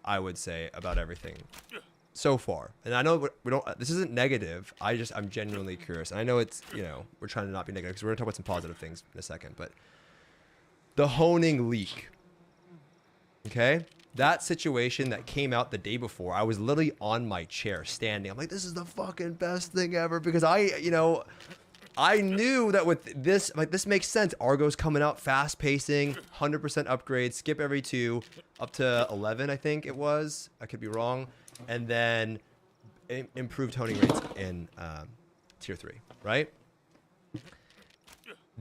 I would say, about everything so far. And I know we don't. This isn't negative. I'm genuinely curious. And I know it's, you know, we're trying to not be negative because we're gonna talk about some positive things in a second. But the honing leak. Okay, that situation that came out the day before, I was literally on my chair standing. I'm like, this is the fucking best thing ever, because you know, I knew that with this, like, this makes sense. Argo's coming out, fast pacing, 100% upgrade, skip every 2, up to 11, I think it was. I could be wrong. And then improved honing rates in tier 3, right?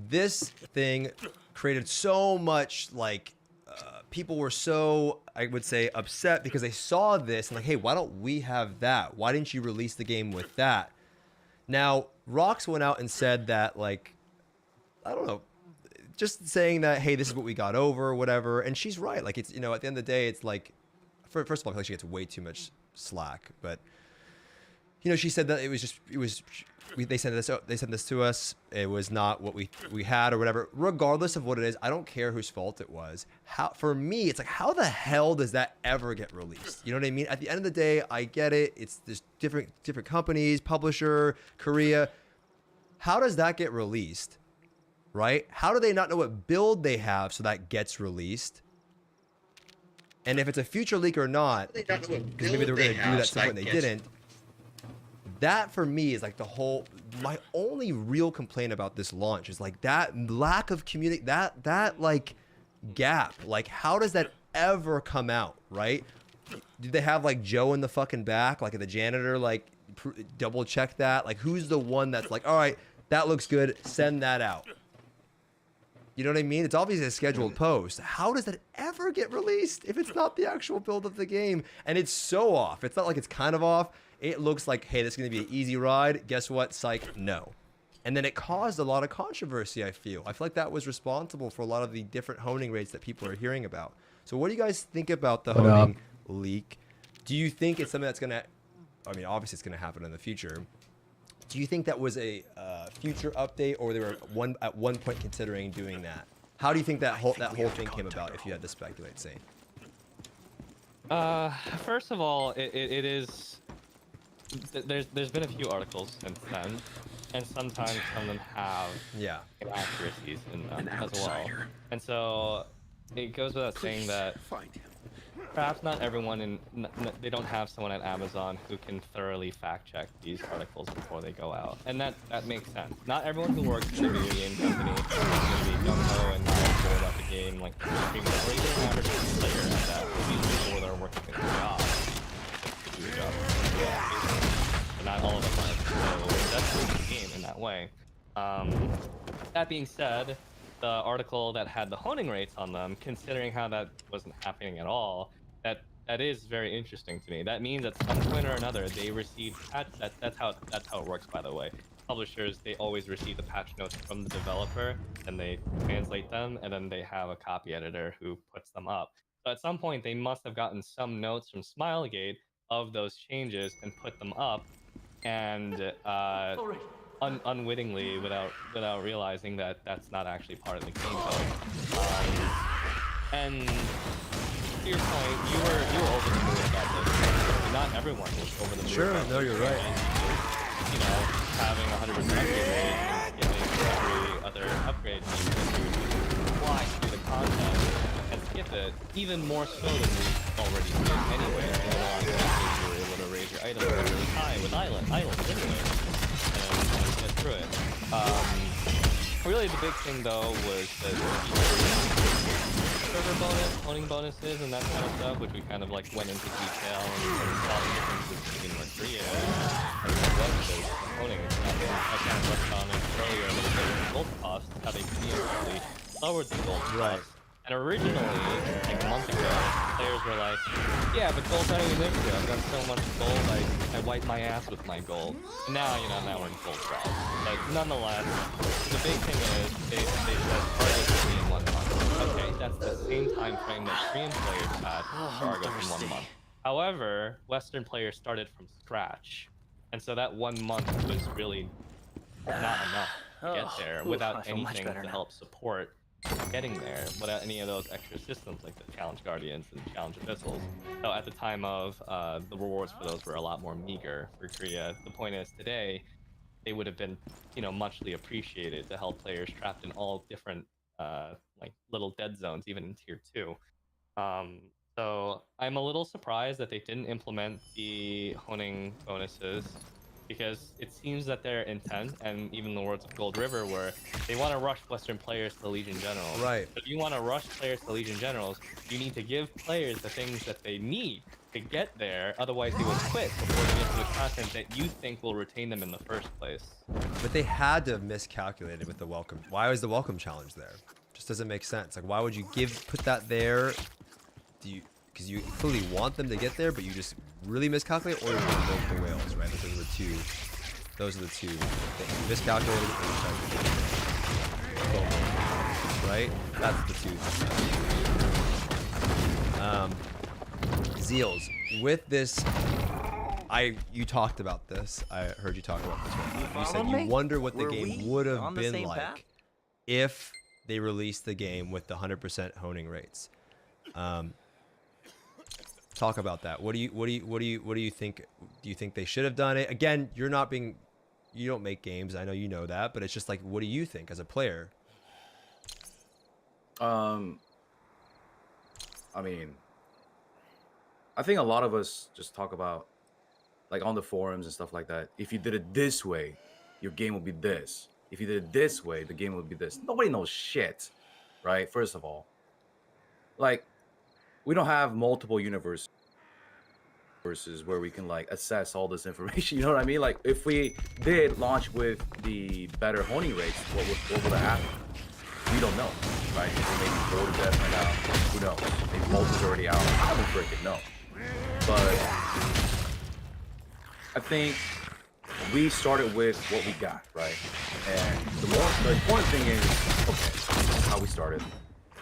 This thing created so much, like, people were so, I would say, upset because they saw this and like, hey, why don't we have that? Why didn't you release the game with that? Now, Rox went out and said that, like, I don't know, just saying that, hey, this is what we got over, whatever. And she's right. Like, it's, you know, at the end of the day, it's like, first of all, I feel like she gets way too much slack. But, you know, she said that they sent this to us. It was not what we had or whatever. Regardless of what it is, I don't care whose fault it was. For me, it's like, how the hell does that ever get released? You know what I mean? At the end of the day, I get it. It's there's different companies, publisher, Korea. How does that get released? Right? How do they not know what build they have so that gets released? And if it's a future leak or not, because maybe they were going to do that at some point and they didn't. That for me is like my only real complaint about this launch is like that lack of that like gap. Like, how does that ever come out, right? Did they have like Joe in the fucking back, like the janitor, like double check that? Like, who's the one that's like, all right, that looks good, send that out? You know what I mean? It's obviously a scheduled post. How does that ever get released if it's not the actual build of the game? And it's so off. It's not like it's kind of off. It looks like, hey, this is going to be an easy ride. Guess what? Psych, no. And then it caused a lot of controversy, I feel. I feel like that was responsible for a lot of the different honing rates that people are hearing about. So what do you guys think about the honing leak? Do you think it's something that's going to, I mean, obviously it's going to happen in the future. Do you think that was a future update, or they were at one point considering doing that? How do you think that whole thing came about, if you had to speculate, Saint? First of all, it is... There's been a few articles since then, and sometimes some of them have inaccuracies in them as well. And so it goes without saying that perhaps not everyone they don't have someone at Amazon who can thoroughly fact check these articles before they go out, and that makes sense. Not everyone who works in a video game company is going to be gung-ho and knowledgeable about the game, like streaming, or even an average player at that. These people that are working in a job to do a job. But not all of them are. So that's the game in that way. That being said, the article that had the honing rates on them, considering how that wasn't happening at all, that is very interesting to me. That means at some point or another they received patch. That's how it works, by the way. Publishers, they always receive the patch notes from the developer, and they translate them, and then they have a copy editor who puts them up. So at some point they must have gotten some notes from Smilegate of those changes and put them up, and unwittingly, without realizing that that's not actually part of the game code. And to your point, you were over the moon about this. Not everyone was over the moon. Sure, no, you're right. You know, having 100% upgrade rate and giving every other upgrade means that you would fly through the content and skip it, even more so than we already did anyway. And a lot of places you were able to raise your item really high with islands anyway, and get through it. Really the big thing though was the server bonus, honing bonuses, and that kind of stuff, which we kind of like went into detail and saw the differences between Arkesia and what was honing. I kind of touched on it earlier a little bit with gold costs, how they continuously lowered the gold costs. And originally, like a month ago, players were like, yeah, but gold's not even there. I've got so much gold, I wipe my ass with my gold. And now, you know, now we're in gold drought. But nonetheless, the big thing is, they said Argo should be in 1 month. Okay, that's the same time frame that Korean players had for Argo in 1 month. However, Western players started from scratch. And so that 1 month was really not enough to get there without anything to help support getting there without any of those extra systems like the Challenge Guardians and Challenge Epistles. So at the time of the rewards for those were a lot more meager for Korea. The point is today they would have been, you know, muchly appreciated to help players trapped in all different like little dead zones, even in tier 2. So I'm a little surprised that they didn't implement the honing bonuses, because it seems that their intent, and even the words of Gold River, were they want to rush Western players to Legion Generals. Right. If you want to rush players to Legion Generals, you need to give players the things that they need to get there, otherwise they will quit before they get to the content that you think will retain them in the first place. But they had to have miscalculated with the welcome. Why was the welcome challenge there? Just doesn't make sense. Like, why would you put that there? Do you, because you clearly want them to get there, but you just really miscalculate, or you milk the whales, right? Those are the two. Those are the two things. Miscalculated, right? That's the two. Zeals, with this, you talked about this. I heard you talk about this one. You said you wonder what the game would have been like if they released the game with the 100% honing rates. Talk about that. What do you think? Do you think they should have done it? Again, you don't make games. I know you know that, but it's just like, what do you think as a player? I mean, I think a lot of us just talk about, like on the forums and stuff like that, if you did it this way, your game will be this. If you did it this way, the game will be this. Nobody knows shit, right? First of all, like, we don't have multiple universes where we can like assess all this information. You know what I mean? Like, if we did launch with the better honing rates, what would have happened? We don't know, right? Maybe 4 to death right now. Who knows? Maybe Bolt is already out. I don't freaking know. But I think we started with what we got, right? And the important thing is, okay, this is how we started.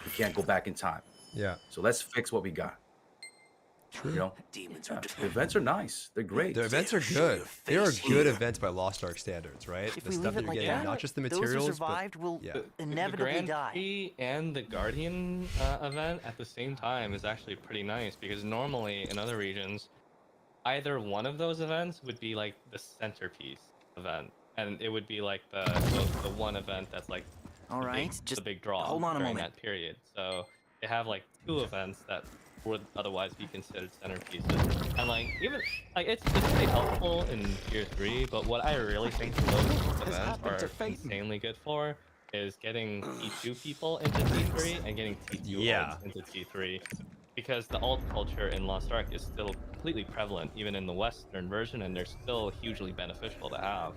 We can't go back in time. Yeah. So let's fix what we got. True. You know, the events are nice. They're great. The events are good. They are good events by Lost Ark standards, right? If the we stuff leave that it you're like getting, that, not just the those materials, who survived will inevitably the Grand die. Prix and the Guardian event at the same time is actually pretty nice, because normally in other regions, either one of those events would be like the centerpiece event, and it would be like the one event that's like the big draw hold on a during moment. that period. So they have like 2 events that would otherwise be considered centerpieces, and like even like it's pretty helpful in tier 3. But what I really think those events are insanely good for is getting T2 people into T3 and getting T2 ults into T3, because the alt culture in Lost Ark is still completely prevalent even in the Western version, and they're still hugely beneficial to have.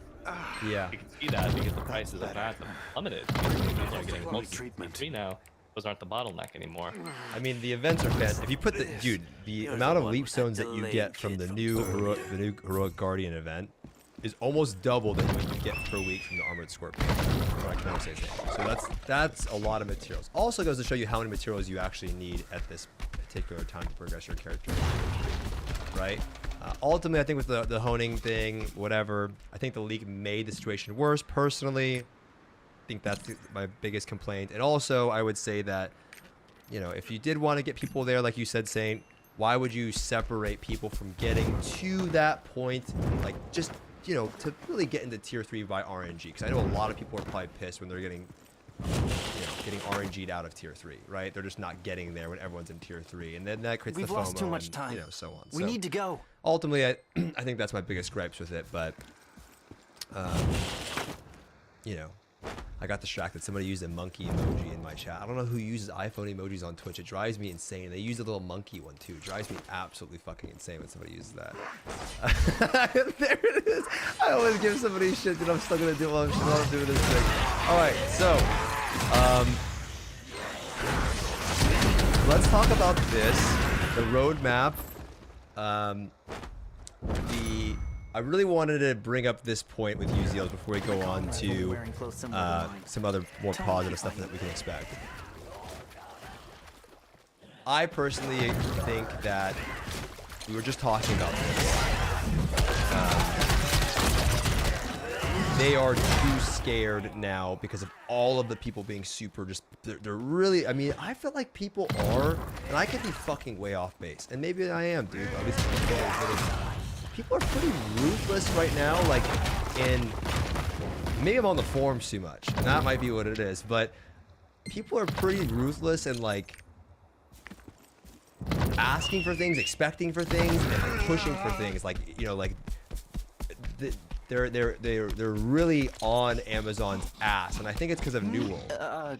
Yeah. You can see that because the prices of that have plummeted. People are getting mostly T3 now. Those aren't the bottleneck anymore. I mean, the events are fantastic. If you put the amount of leap stones that you get from the new heroic Guardian event is almost double than what you get per week from the Armored Scorpion. Or I can only say so that's a lot of materials. Also goes to show you how many materials you actually need at this particular time to progress your character, right? Ultimately, I think with the honing thing, whatever, I think the leak made the situation worse. Personally, I think that's my biggest complaint. And also, I would say that, you know, if you did want to get people there, like you said, Saint, why would you separate people from getting to that point, like just, you know, to really get into tier 3 by RNG? Because I know a lot of people are probably pissed when they're getting, you know, getting RNG'd out of tier 3, right? They're just not getting there when everyone's in tier 3, and then that creates the FOMO. We've lost too much time. You know, so on. We need to go. Ultimately, I think that's my biggest gripes with it, but, you know, I got distracted. Somebody used a monkey emoji in my chat. I don't know who uses iPhone emojis on Twitch. It drives me insane. They use a little monkey one too. It drives me absolutely fucking insane when somebody uses that. There it is. I always give somebody shit that I'm still gonna do while I'm doing this thing. All right, so let's talk about this. The roadmap. I really wanted to bring up this point with Zeals before we go on to some other more positive stuff that we can expect. I personally think that we were just talking about this. they are too scared now because of all of the people being super just they're really, I mean, I feel like people are, and I could be fucking way off base, and maybe I am, dude, at least people are pretty ruthless right now, like in, maybe I'm on the forums too much, and that might be what it is, but people are pretty ruthless and like asking for things, expecting for things, and like pushing for things, like, you know, like they're really on Amazon's ass, and I think it's because of New World.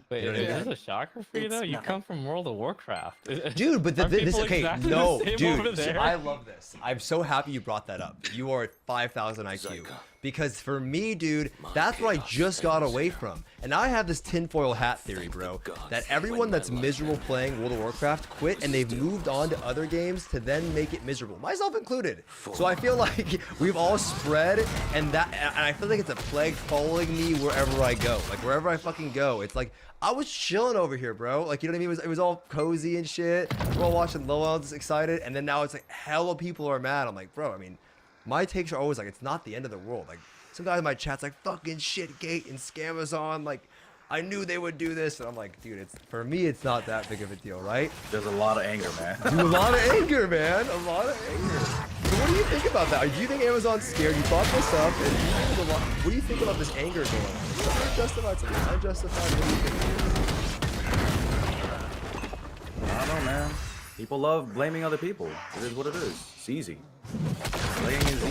Wait, you know is this a shocker for you though? You come from World of Warcraft, dude. But this, okay, exactly no, the same dude, over there? I love this. I'm so happy you brought that up. You are at 5,000 IQ. Because for me, dude, that's what I just got away from. And now I have this tinfoil hat theory, bro, that everyone that's miserable playing World of Warcraft quit and they've moved on to other games to then make it miserable, myself included. So I feel like we've all spread, and I feel like it's a plague following me wherever I go. Like wherever I fucking go, it's like I was chilling over here, bro. Like, you know what I mean? It was all cozy and shit. We're all watching Lowell's excited, and then now it's like hella people are mad. I'm like, bro, I mean, my takes are always like, it's not the end of the world. Like, some guy in my chat's like, fucking Shitgate and Scamazon. Like, I knew they would do this. And I'm like, dude, for me, it's not that big of a deal, right? There's a lot of anger, man. Dude, a lot of anger, man. A lot of anger. So what do you think about that? Do you think Amazon's scared? You brought this up, and what do you think about this anger going on? Is something justified? Something unjustified? What do you think? I don't know, man. People love blaming other people. It is what it is. It's easy. Blaming is easy.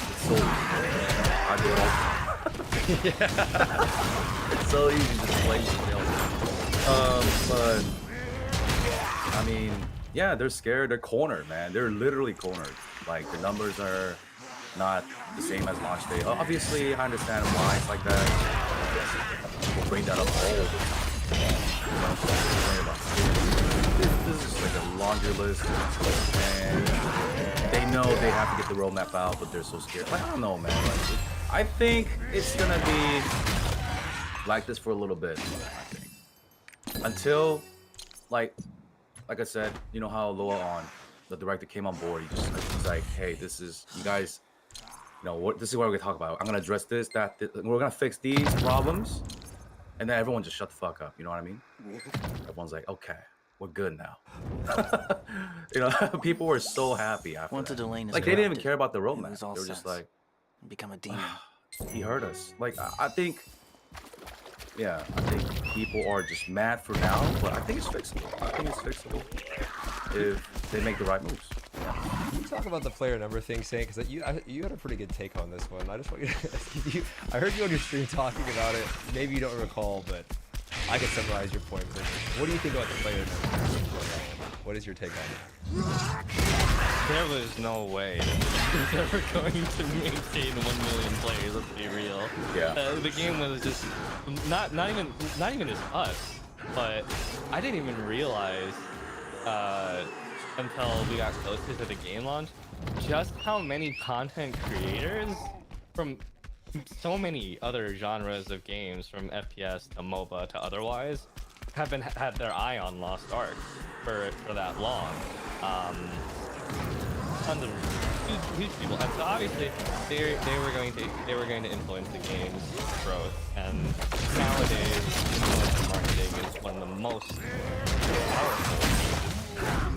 It's so easy. I do it all. It's so easy to blame somebody else. But I mean, yeah, they're scared. They're cornered, man. They're literally cornered. Like, the numbers are not the same as launch day. Obviously, I understand why it's like that. We'll bring that up all the time. This is like a laundry list, and they know they have to get the roadmap out, but they're so scared. Like, I don't know, man. Like, I think it's gonna be like this for a little bit. I think until, like I said, you know how Loa on the director came on board. He's like, hey, this is, you guys, you know what? This is what we're gonna talk about. I'm gonna address this, that, this. We're gonna fix these problems, and then everyone just shut the fuck up. You know what I mean? Everyone's like, okay, we're good now. You know, people were so happy after Once that. a Delane is Like, they didn't even corrupted, care about the it roadmap. was all They were just sense. like, Become a demon. he hurt us. Like, I think, yeah, I think people are just mad for now, but I think it's fixable. I think it's fixable if they make the right moves. Can you talk about the player number thing, Saint? Because you had a pretty good take on this one. I just want you to ask you. I heard you on your stream talking about it. Maybe you don't recall, but I can summarize your point. What do you think about the player number? What is your take on it? There was no way that it was ever going to maintain 1 million players. Let's be real. Yeah. The game was just not even just us, but I didn't even realize until we got closer to the game launch just how many content creators from so many other genres of games, from FPS to MOBA to otherwise, have had their eye on Lost Ark for that long. Tons of huge people, and so obviously they were going to influence the game's growth. And nowadays, influencer marketing is one of the most powerful.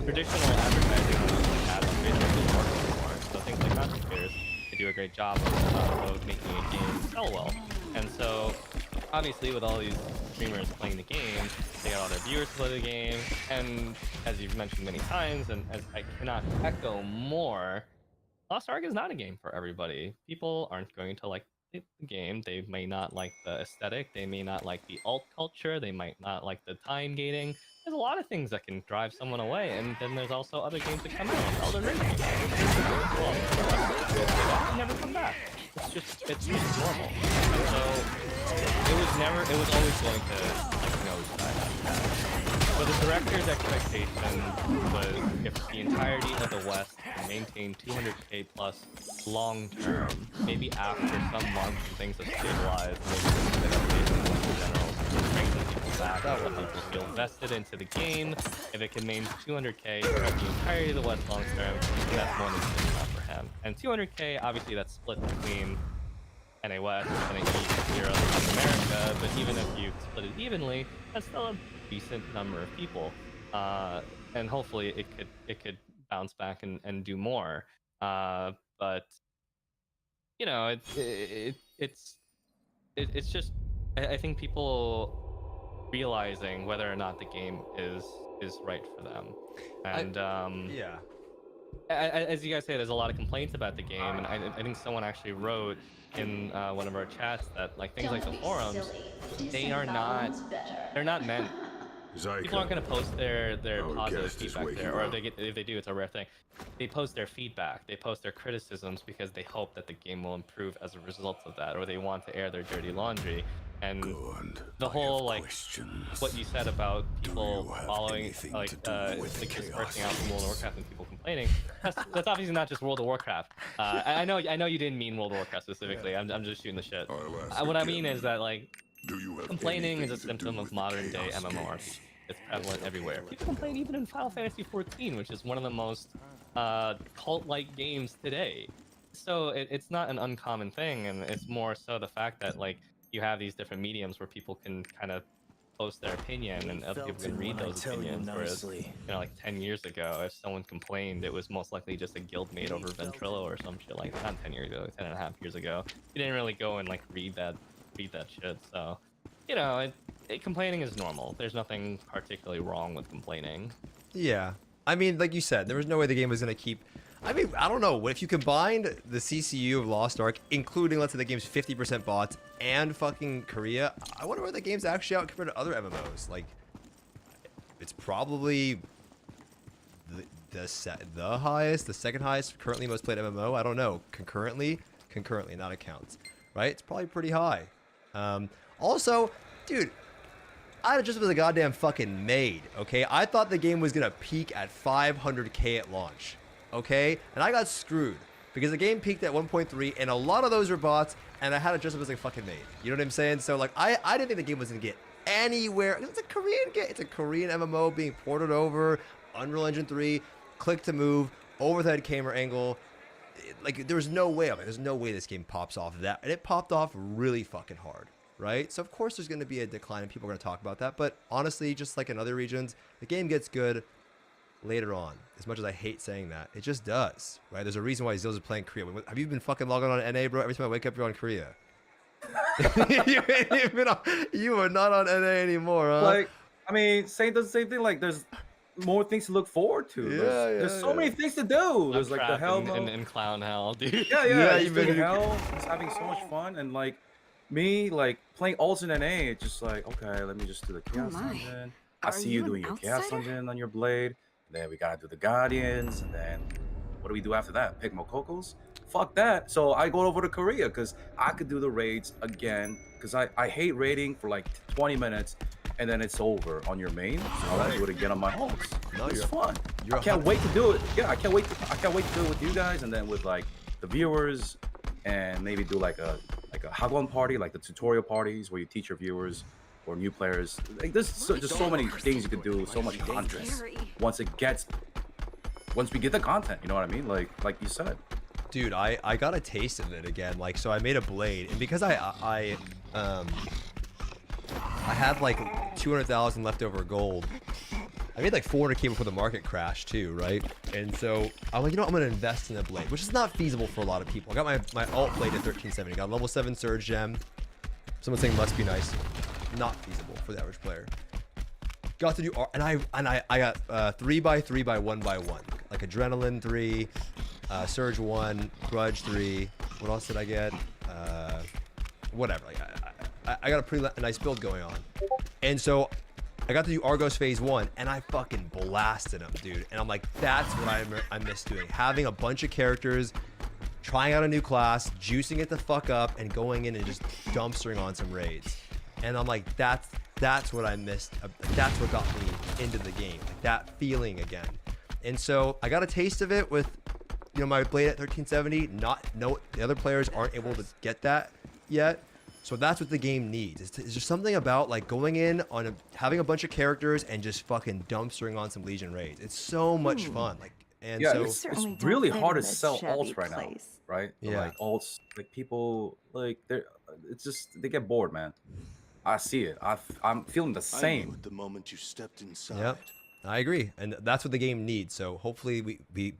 Traditional advertising has basically worked for it. So things like content creators, they do a great job of making a game sell well. And so obviously, with all these streamers playing the game, they got all their viewers to play the game, and as you've mentioned many times, and as I cannot echo more, Lost Ark is not a game for everybody. People aren't going to like the game. They may not like the aesthetic. They may not like the alt culture. They might not like the time gating. There's a lot of things that can drive someone away, and then there's also other games that come out. Elden Ring came out. Never come back. It's just normal. So it was always going to like nosedive after that. But the director's expectation was, if the entirety of the West can maintain 200k plus long term, maybe after some months and things have stabilized, maybe there's a bit of updates in general, bring some people back, let people feel vested into the game. If it can maintain 200k for the entirety of the West long term, then that's more than good enough for him. And 200k, obviously, that's split between NA West, NA East, Europe, and America. But even if you split it evenly, that's still a decent number of people. And hopefully it could bounce back and do more. But you know, it's just I think people realizing whether or not the game is right for them, and yeah. As you guys say, there's a lot of complaints about the game, and I think someone actually wrote in one of our chats that like things like the forums, they're not meant. People aren't going to post their positive feedback there, or if they do, it's a rare thing. They post their feedback, they post their criticisms because they hope that the game will improve as a result of that, or they want to air their dirty laundry. And the whole like what you said about people following like dispersing out from World of Warcraft and people complaining, that's obviously not just World of Warcraft. I know you didn't mean World of Warcraft specifically. I'm just shooting the shit. What I mean is that like complaining is a symptom of modern day MMORPG. It's prevalent everywhere. People complain even in Final Fantasy XIV, which is one of the most cult-like games today. So it's not an uncommon thing, and it's more so the fact that like you have these different mediums where people can kind of post their opinion and other people can read those opinions. Whereas, you know, like 10 years ago, if someone complained, it was most likely just a guildmate over Ventrilo or some shit like that. Not 10 years ago, 10 and a half years ago. You didn't really go and like read that shit. So, you know, complaining is normal. There's nothing particularly wrong with complaining. Yeah. I mean, like you said, there was no way the game was going to keep... I mean, I don't know. If you combined the CCU of Lost Ark, including, let's say, the game's 50% bots and fucking Korea, I wonder where the game's actually out compared to other MMOs. Like, it's probably the highest, the second highest, currently most played MMO. I don't know. Concurrently, not accounts. Right? It's probably pretty high. Also, dude, I just was a goddamn fucking maid, okay? I thought the game was gonna peak at 500k at launch, okay? And I got screwed because the game peaked at 1.3 and a lot of those were bots and I had to dress up as a fucking maid. You know what I'm saying? So like, I didn't think the game was gonna get anywhere. It's a Korean game. It's a Korean MMO being ported over, Unreal Engine 3, click to move, over the head camera angle. Like, there was no way, there's no way this game pops off of that. And it popped off really fucking hard. Right? So of course there's going to be a decline and people are going to talk about that. But honestly, just like in other regions, the game gets good later on. As much as I hate saying that, it just does. Right? There's a reason why Zills is playing Korea. Have you been fucking logging on NA, bro? Every time I wake up, you're on Korea. You are not on NA anymore, huh? Like, I mean, saying the same thing. Like, there's more things to look forward to. There's so many things to do. There's like the hell in clown hell, dude. Yeah. You've been hell. It's having so much fun and like. Me, like, playing ults in NA, it's just like, okay, let me just do the Chaos Dungeon. I see you doing your Chaos Dungeon on your Blade. Then we gotta do the Guardians. And then, what do we do after that? Pick Mokokos? Fuck that. So I go over to Korea, because I could do the raids again. Because I hate raiding for like 20 minutes, and then it's over on your main. So I want to do it again on my ults. No, it's fun. I can't wait to do it. Yeah, I can't wait to do it with you guys, and then with, like, the viewers, and maybe do, like a Hagwon party, like the tutorial parties where you teach your viewers or new players. Like, there's just so many things you could do, so much content. Once we get the content, you know what I mean? Like you said. Dude, I got a taste of it again. Like, so I made a blade, and because I had like 200,000 leftover gold. I made like 400k before the market crashed too, right? And so I'm like, you know what? I'm gonna invest in a blade, which is not feasible for a lot of people. I got my alt blade at 1370. Got level 7 surge gem. Someone saying must be nice. Not feasible for the average player. Got to do and I got 3x3 by 1x1, like adrenaline 3, surge 1, grudge 3. What else did I get? Whatever. Like I got a pretty nice build going on, and so. I got to do Argos Phase 1, and I fucking blasted him, dude. And I'm like, that's what I miss doing. Having a bunch of characters, trying out a new class, juicing it the fuck up, and going in and just dumpstering on some raids. And I'm like, that's what I missed. That's what got me into the game. Like, that feeling again. And so I got a taste of it with, you know, my blade at 1370. The other players aren't able to get that yet. So that's what the game needs. It's just something about like going in having a bunch of characters and just fucking dumpstering on some Legion raids. It's so much fun. Like, And yeah, so it's certainly don't really live hard in to this sell shabby alts right now, place. right? But, Yeah. like alts, like people, like they're, it's just they get bored, man. I see it. I'm feeling the I knew same. it the moment you stepped inside. Yep, I agree, and that's what the game needs. So hopefully we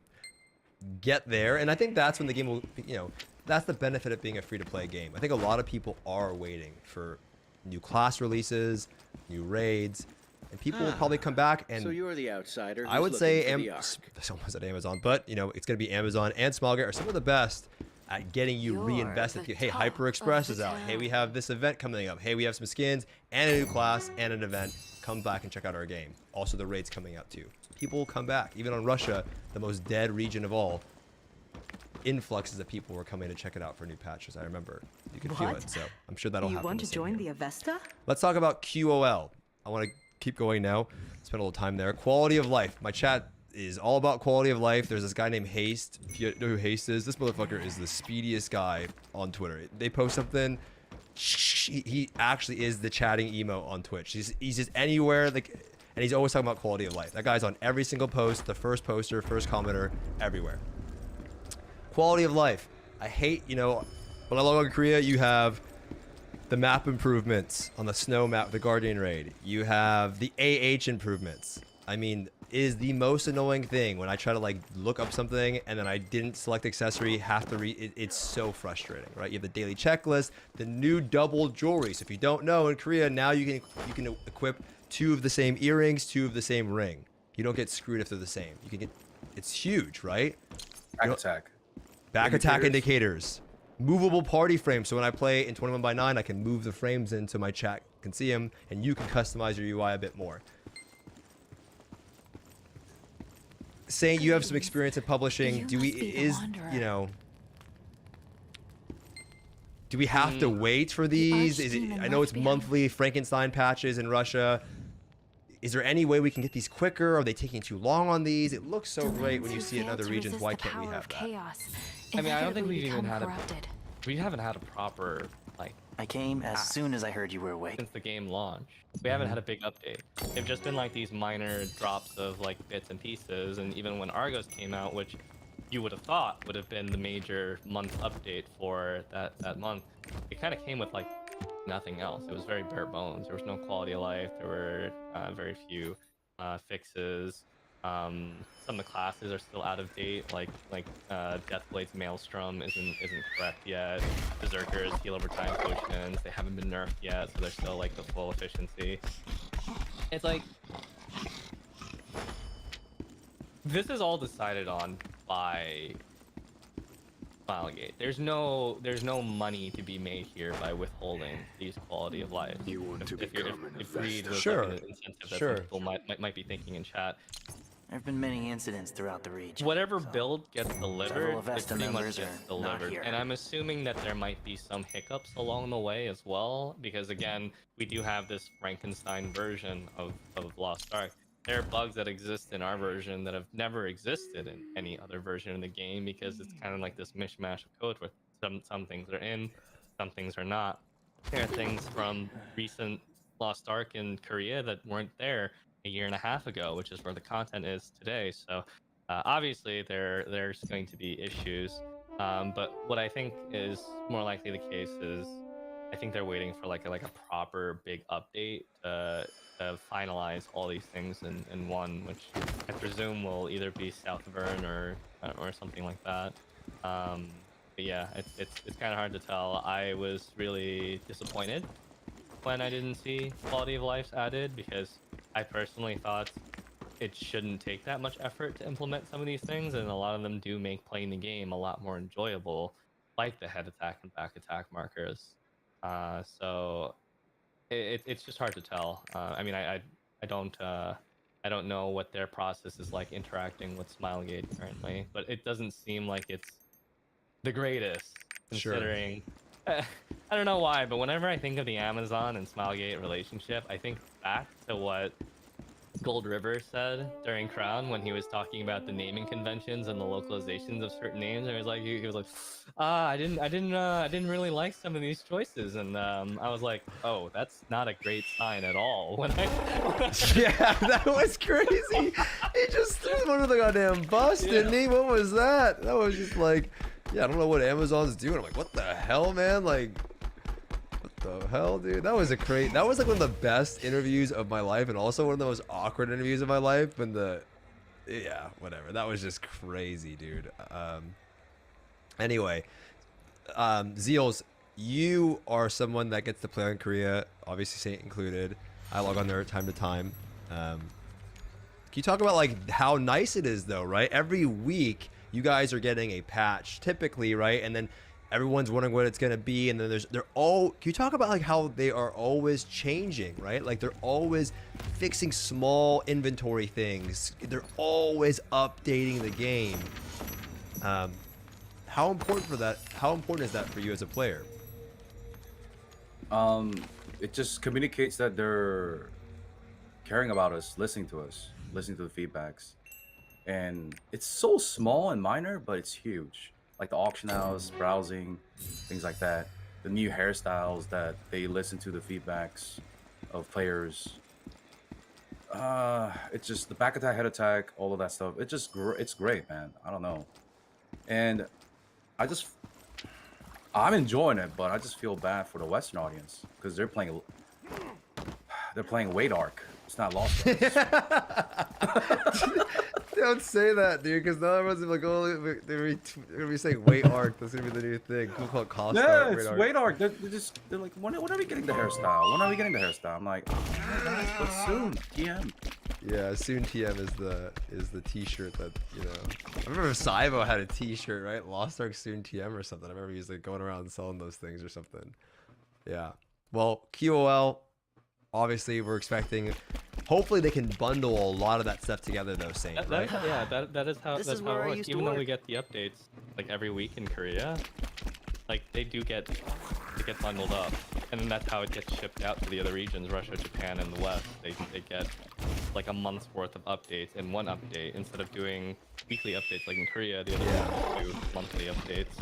get there, and I think that's when the game will, you know, that's the benefit of being a free-to-play game. I think a lot of people are waiting for new class releases, new raids, and people will probably come back. And So you're the outsider. I who's would looking say for the Ark. someone said Amazon, but you know it's going to be Amazon and Smilegate are some of the best at getting you You're reinvested. the Hey, top Hyper Express of is the out. Hey, town. we have this event coming up. Hey, we have some skins and a new class and an event. Come back and check out our game. Also, the raids coming out too. People will come back. Even on Russia, the most dead region of all, influxes of people were coming to check it out for new patches. I remember. You can feel What? it. So I'm sure that'll You happen. want the to same join here. the Avesta? Let's talk about QOL. I want to keep going now. Spend a little time there. Quality of life. My chat is all about quality of life. There's this guy named Haste. If you know who Haste is, this motherfucker is the speediest guy on Twitter. They post something. He actually is the chatting emo on Twitch. He's just anywhere, like, and he's always talking about quality of life. That guy's on every single post, the first poster, first commenter, everywhere. Quality of life. I hate, you know, when I log on Korea, you have the map improvements on the snow map, the Guardian raid. You have the AH improvements. I mean, it is the most annoying thing when I try to like look up something and then I didn't select accessory, have to read. It's so frustrating, right? You have the daily checklist, the new double jewelry. So if you don't know, in Korea now you can equip 2 of the same earrings, 2 of the same ring. You don't get screwed if they're the same. You can get. It's huge, right? Back attack. Back attack Indicators. indicators. Movable party frames. So when I play in 21x9, I can move the frames in so my chat can see them, and you can customize your UI a bit more. Saying you have some experience in publishing, do we you know? Do we have to wait for these? Is it, I know it's monthly Frankenstein patches in Russia. Is there any way we can get these quicker? Are they taking too long on these? It looks so great when you see it in other regions. Why can't we have that? I mean, I don't think we've even had we haven't had a proper, like, I came as soon as I heard you were awake. since the game launched. We haven't had a big update. They've just been like these minor drops of like bits and pieces, and even when Argos came out, which you would have thought would have been the major month update for that month, it kind of came with like nothing else. It was very bare bones. There was no quality of life. There were very few fixes. Some of the classes are still out of date, like Deathblade's Maelstrom isn't correct yet. Berserkers heal over time potions, they haven't been nerfed yet, so they're still like the full efficiency. It's like this is all decided on by Smilegate. There's no money to be made here by withholding these quality of life. You want to If become an greed was Sure. like an incentive that Sure. some people might be thinking in chat. There have been many incidents throughout the region. Whatever build gets delivered, Several it Avesta pretty much members gets are not delivered. here. And I'm assuming that there might be some hiccups along the way as well, because again, we do have this Frankenstein version of Lost Ark. There are bugs that exist in our version that have never existed in any other version of the game, because it's kind of like this mishmash of code where some things are in, some things are not. There are things from recent Lost Ark in Korea that weren't there a year and a half ago, which is where the content is today. So obviously there's going to be issues, but what I think is more likely the case is I think they're waiting for like a proper big update to finalize all these things in one, which I presume will either be Southburn or something like that. But yeah, it's kind of hard to tell. I was really disappointed when I didn't see quality of life added, because I personally thought it shouldn't take that much effort to implement some of these things, and a lot of them do make playing the game a lot more enjoyable, like the head attack and back attack markers. So it's just hard to tell. I mean, I don't know what their process is like interacting with Smilegate currently, but it doesn't seem like it's the greatest, considering. Sure. I don't know why, but whenever I think of the Amazon and Smilegate relationship, I think back to what Gold River said during Crown when he was talking about the naming conventions and the localizations of certain names. And he was like, I didn't really like some of these choices, and I was like, oh, that's not a great sign at all. When I Yeah, that was crazy. He just threw one of the goddamn bus, didn't he? What was that? That was just like, yeah, I don't know what Amazon's doing. I'm like, what the hell, man? Like, what the hell, dude? That was that was like one of the best interviews of my life, and also one of the most awkward interviews of my life. When yeah, whatever. That was just crazy, dude. Anyway, Zeals, you are someone that gets to play on Korea, obviously Saint included. I log on there time to time. Can you talk about like how nice it is though, right? Every week you guys are getting a patch typically, right? And then everyone's wondering what it's going to be, and then can you talk about like how they are always changing, right? Like they're always fixing small inventory things. They're always updating the game. How important is that for you as a player? It just communicates that they're caring about us, listening to the feedbacks. And it's so small and minor, but it's huge. Like the auction house, browsing, things like that. The new hairstyles that they listen to the feedbacks of players. It's just the back attack, head attack, all of that stuff. It's great, man. I don't know. And I'm enjoying it, but I just feel bad for the Western audience because they're playing Wait Arc. It's not Lost Ark. Don't say that, dude, because now everyone's like, oh, they're gonna be saying Wait Arc. That's gonna be the new thing. We'll call it Cost Yeah, Arc, it's Wait Arc. They're like, when are we getting the hairstyle? When are we getting the hairstyle? I'm like, oh, guys, but soon, TM. Yeah, soon TM is the T-shirt that, you know. I remember Saibo had a T-shirt, right? Lost Ark soon TM or something. I remember he was like going around selling those things or something. Yeah. Well, QOL. Obviously, we're expecting. Hopefully, they can bundle a lot of that stuff together, though, Saint. Right? That is how This that's is how where it I works. used to Even though work. we get the updates like every week in Korea, like they get bundled up, and then that's how it gets shipped out to the other regions, Russia, Japan, and the West. They get like a month's worth of updates in one update instead of doing weekly updates like in Korea. The other ones do monthly updates.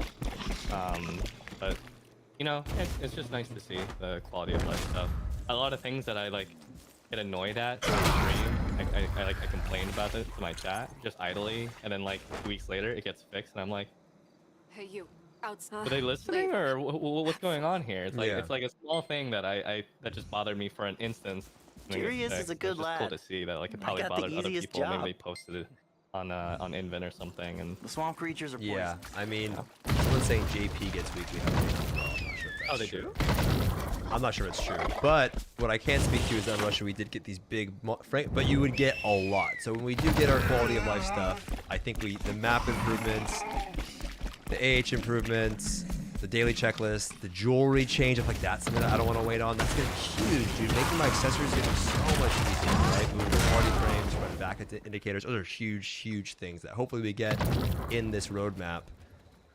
But you know, it's just nice to see the quality of life stuff. A lot of things that I like get annoyed at on stream, I complain about it to my chat just idly, and then like 2 weeks later it gets fixed, and I'm like, Hey, you. Outside. are they listening or what's going on here? It's like Yeah. it's like a small thing that that just bothered me for an instance. and then gets Curious is fixed. a good It's just cool lad. to see that like it I probably got the bothered other easiest people. Maybe job. they posted it on Invent or something, and The swamp creatures are poison. Yeah. I mean, someone's saying JP gets weekly updates as well. I'm not sure if that's oh, they true. do. I'm not sure it's true, but what I can speak to is that in Russia we did get these big, but you would get a lot. So when we do get our quality of life stuff, I think the map improvements, the AH improvements, the daily checklist, the jewelry change, if like that's something that I don't want to wait on, that's gonna be huge, dude. Making my accessories gonna be so much easier, right? Moving the party frames, running back indicators, those are huge things that hopefully we get in this roadmap.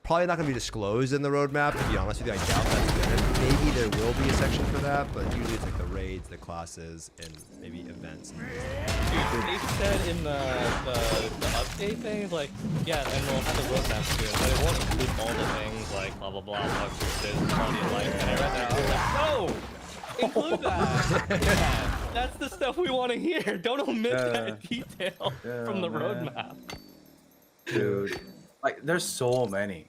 Probably not going to be disclosed in the roadmap, to be honest with you. I doubt that's good. Maybe there will be a section for that, but usually it's like the raids, the classes, and maybe events. Dude, they said in the update thing, like, yeah, and we'll have the roadmap soon, but it won't include all the things like blah blah blah, quality of life, and everything. I was like, no, include that. Yeah, that's the stuff we want to hear. Don't omit that detail from the roadmap. Dude, like there's so many,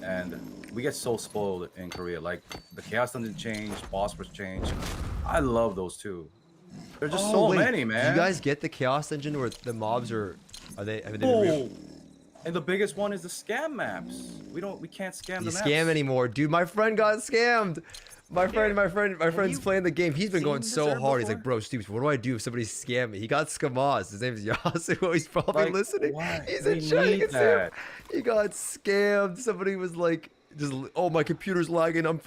and we get so spoiled in Korea. Like the chaos dungeon change, boss rush change. I love those too. There's just so many, man. Do you guys get the Chaos Engine where the mobs are they been Oh, and the biggest one is the scam maps. We can't scam you the maps. scam anymore, dude? My friend got scammed. My friend's you playing the game. He's been going seen so Berserk hard. He's before? like, bro, stupid. What do I do if somebody scam me? He got Skamaz. His name's Yasuo. He's probably Like, listening. why? He's We in chat. You need can see him. that. He got scammed. Somebody was like, just, oh, my computer's lagging. And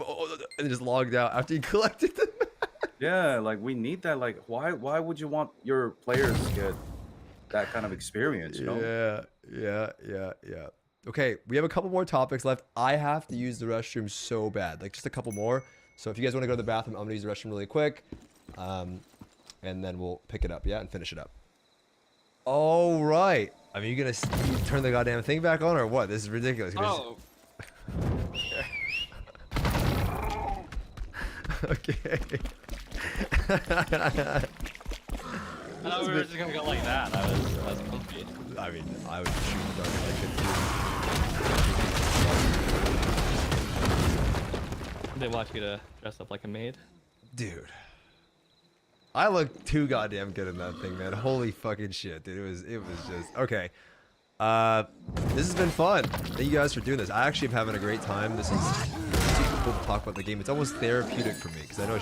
just logged out after he collected them. Yeah, like we need that. Like, why would you want your players to get that kind of experience? You know? Yeah. Okay, we have a couple more topics left. I have to use the restroom so bad, like just a couple more. So if you guys want to go to the bathroom, I'm gonna use the restroom really quick, and then we'll pick it up, yeah, and finish it up. Oh, right. I mean, you turn the goddamn thing back on or what? This is ridiculous. Oh. Okay. I thought we were just gonna go like that. I was comfy. I mean, I would shoot dark like it too. They want you to dress up like a maid. Dude. I look too goddamn good in that thing, man. Holy fucking shit, dude. It was just okay. This has been fun. Thank you guys for doing this. I actually am having a great time. This is super cool to talk about the game. It's almost therapeutic for me because I know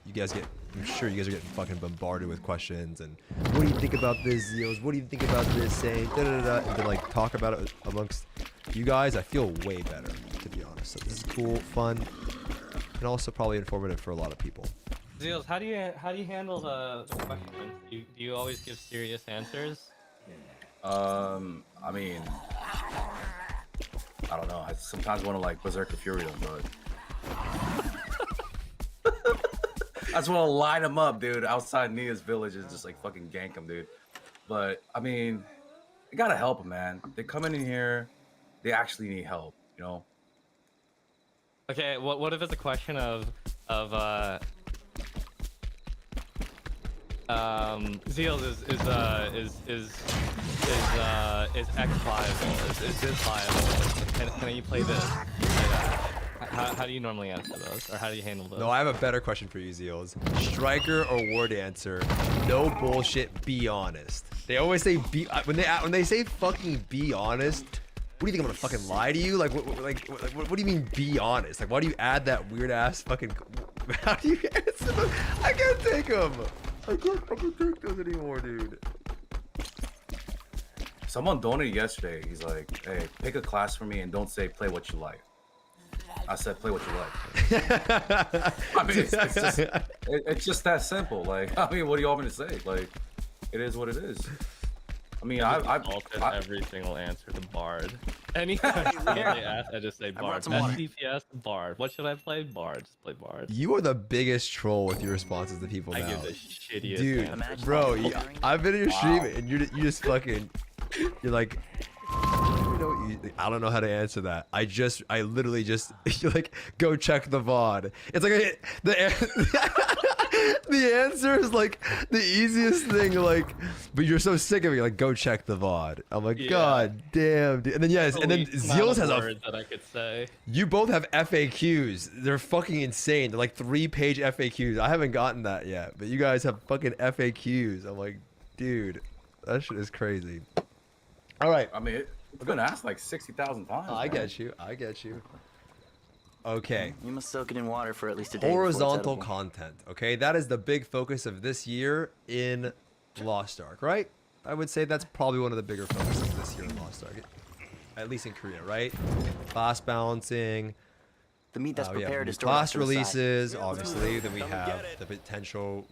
you guys get. I'm sure you guys are getting fucking bombarded with questions and what do you think about this, Zeals? What do you think about this? Saying da da da, and to like talk about it amongst you guys, I feel way better, to be honest. So this is cool, fun, and also probably informative for a lot of people. Zeals, how do you handle the questions? Do you always give serious answers? I mean, I don't know. I sometimes want to like Berserker Fury them, but I just want to line them up, dude, outside Nia's village and just like fucking gank them, dude. But I mean, you gotta help them, man. They come in here, they actually need help, you know. Okay, what if it's a question of Zeals is X viable? Is this viable? Can you play this? How do you normally answer those, or how do you handle those? No, I have a better question for you, Zeals. Striker or war dancer? No bullshit. Be honest. They always say when they say fucking be honest. What do you think, I'm gonna fucking lie to you? Like what do you mean be honest? Like why do you add that weird ass fucking? How do you answer them? I can't take them. I can't take those anymore, dude. Someone donated yesterday. He's like, "Hey, pick a class for me and don't say play what you like." I said, "Play what you like." I mean, it's just that simple. Like, I mean, what do you want me to say? Like, it is what it is. I mean, I've altered every single answer to Bard. Any question they ask, I just say Bard. DPS, Bard. What should I play? Bard. Just play Bard. You are the biggest troll with your responses to people now. I give the shittiest dude, answer. bro. I've been in your stream and you just fucking. You're like. I don't know how to answer that. I literally just you're like go check the VOD. It's like the answer is like the easiest thing, like, but you're so sick of it. You're like go check the VOD. I'm like, yeah. God damn, dude. And then yes, and then Zeals has a that I could say. You both have FAQs. They're fucking insane. They're like 3-page FAQs. I haven't gotten that yet, but you guys have fucking FAQs. I'm like, dude, that shit is crazy. All right. I mean, it's been asked like 60,000 times. Oh, I get you. I get you. Okay. You must soak it in water for at least a day. Horizontal content. Okay, that is the big focus of this year in Lost Ark, right? I would say that's probably one of the bigger focuses this year in Lost Ark, at least in Korea, right? Class balancing. The meat that's prepared is stored class releases, obviously. Then we have the potential,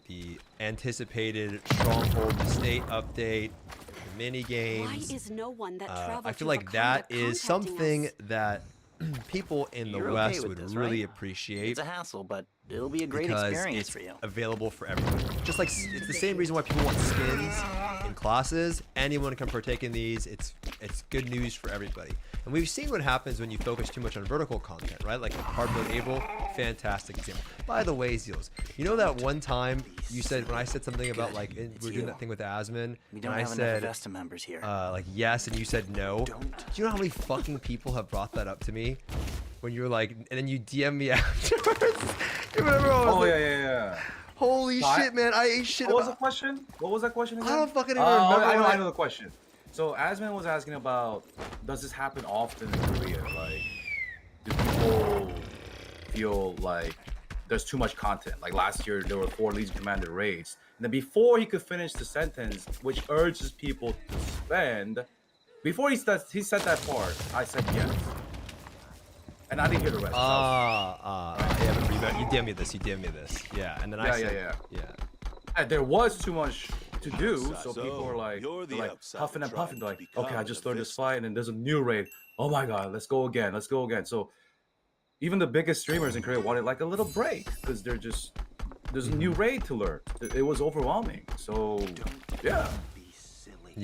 the anticipated Stronghold State update. Mini games. Why is no one that I feel like that is something that people in the West would really appreciate. It's a hassle, but it'll be a great experience for you. Available for everyone. Just like it's the same reason why people want skins in classes. Anyone can partake in these. It's good news for everybody. And we've seen what happens when you focus too much on vertical content, right? Like hard mode April, fantastic example. By the way, Zeals, you know that one time you said when I said something about like we're doing that thing with Asmin, we don't and have I said enough Vesta members here. like yes, and you said no. Do you know how many fucking people have brought that up to me? When you were like, and then you DM me afterwards. You remember? Oh yeah. Holy shit, man! I ate shit. What was the question? What was that question again? I don't fucking even remember. I know the question. So Asmin was asking about, does this happen often in Korea? Like, do people feel like there's too much content? Like last year, there were 4 Legion Commander raids. And then before he could finish the sentence, which urges people to spend, before he said that part, I said yes. And I didn't hear the rest. Yeah, you DM me this. Yeah, and then I said, yeah. There was too much to do, so people were like huffing and puffing, like, okay, I just learned this fight, and then there's a new raid. Oh my god, let's go again. So even the biggest streamers in Korea wanted like a little break because there's a new raid to learn. It was overwhelming. So yeah.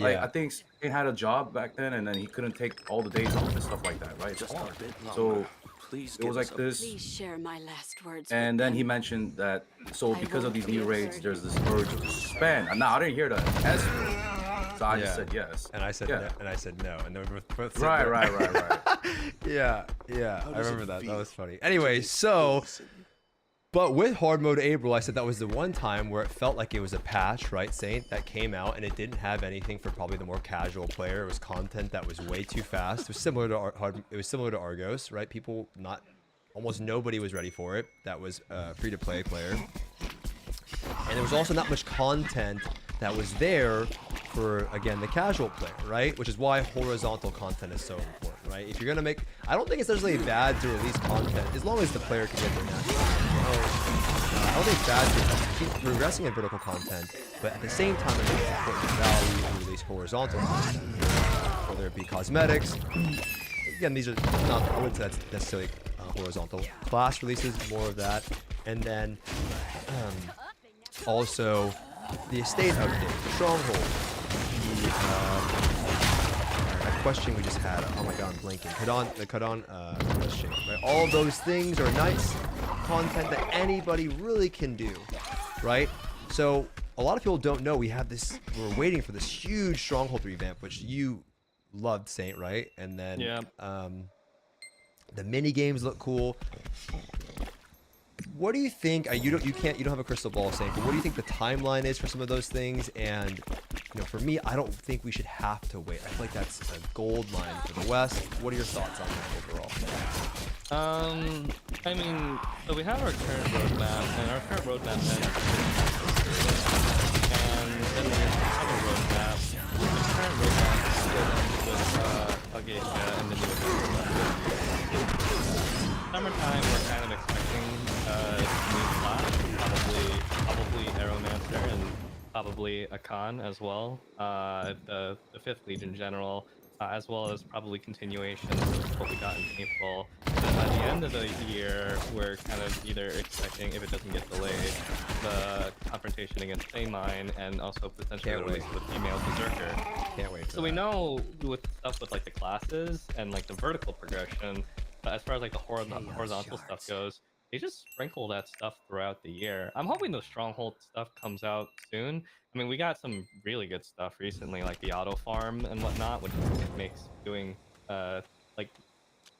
Like I think he had a job back then, and then he couldn't take all the days off and stuff like that, right? It's Just hard. a bit longer. So Please it was like this, Please share my last words. and with then he them. mentioned that so I because of won't these be new raids, exerted. there's this urge to spend. And now I didn't hear the S word, so I just said yes. And I said no, and I said no, and then we both said Right, no. right. Yeah. How I does remember it that. That feel was funny. to Anyway, make so. peace and- But with hard mode April, I said that was the one time where it felt like it was a patch, right, Saint, that came out and it didn't have anything for probably the more casual player. It was content that was way too fast. It was similar to Argos, right? Almost nobody was ready for it. That was a free-to-play player. And there was also not much content that was there for, again, the casual player, right? Which is why horizontal content is so important, right? If you're going to make... I don't think it's necessarily bad to release content as long as the player can get their natural I don't think it's bad to keep progressing in vertical content, but at the same time, I think it's important value to release horizontal content, whether it be cosmetics. Again, these are not, I wouldn't say that's necessarily horizontal. Class releases, more of that. And then also the estate update, Stronghold, that question we just had, oh my god, I'm blanking. The Kadon question, right? All those things are nice content that anybody really can do, right? So a lot of people don't know we're waiting for this huge Stronghold revamp, which you loved, Saint, right? And then the mini games look cool. What do you think? You don't have a crystal ball, Saint, but what do you think the timeline is for some of those things? And for me, I don't think we should have to wait. I feel like that's a gold mine for the West. What are your thoughts on that overall? I mean, so we have our current roadmap, and our current roadmap ends. And then there's another roadmap. The current roadmap still ends with Arkesia and the new event. Summertime, we're kind of expecting new class, probably Aeromancer and probably a Khan as well. The 5th Legion General, as well as probably continuation of what we got in April. And by the end of the year, we're kind of either expecting, if it doesn't get delayed, the confrontation against Feiton and also potentially the release of the female Berserker. Can't wait. So we know with stuff with like the classes and like the vertical progression, but as far as like the horizontal stuff goes, they just sprinkle that stuff throughout the year. I'm hoping the Stronghold stuff comes out soon. I mean, we got some really good stuff recently, like the auto farm and whatnot, which makes doing like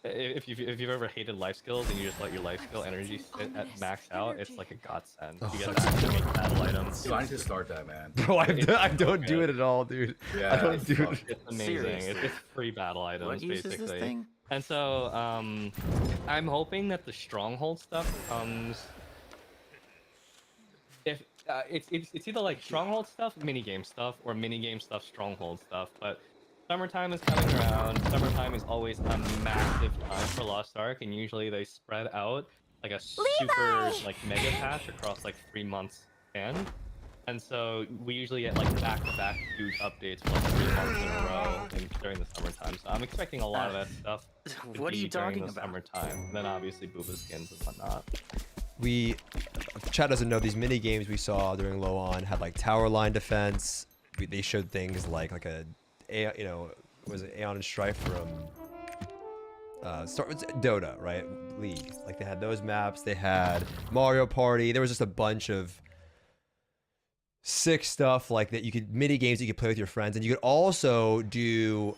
if you've ever hated life skills and you just let your life skill energy sit at max out, it's like a godsend. You get to actually make battle items. Dude, I need to start that, man. Bro, I don't do it at all, dude. Yeah, I don't do it. It's amazing. It's free battle items, What uses basically. this thing? And so, I'm hoping that the Stronghold stuff comes. If it's either like Stronghold stuff, minigame stuff, or minigame stuff, Stronghold stuff. But summertime is coming around. Summertime is always a massive time for Lost Ark, and usually they spread out like a super like mega patch across like 3 months span. And so we usually get like back-to-back huge updates for like 3 months in a row during the summertime. So I'm expecting a lot of that stuff. What are you talking during the about? Summertime. And then obviously booba skins and whatnot. Chat doesn't know these mini games we saw during low on had like tower line defense. They showed things like was it Aeon and Strife from Dota, right? League. Like they had those maps. They had Mario Party. There was just a bunch of sick stuff like that. You could mini games you could play with your friends, and you could also do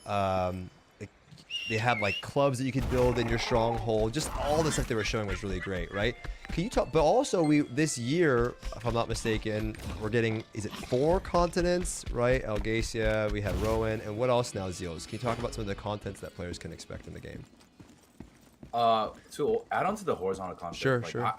they had like clubs that you could build in your stronghold. Just all the stuff they were showing was really great, right? Can you talk? But also this year, if I'm not mistaken, we're getting, is it 4 continents, right? Arkesia, we had Rowan, and what else now, Zeals? Can you talk about some of the contents that players can expect in the game? To add on to the horizontal content, Sure, like, sure.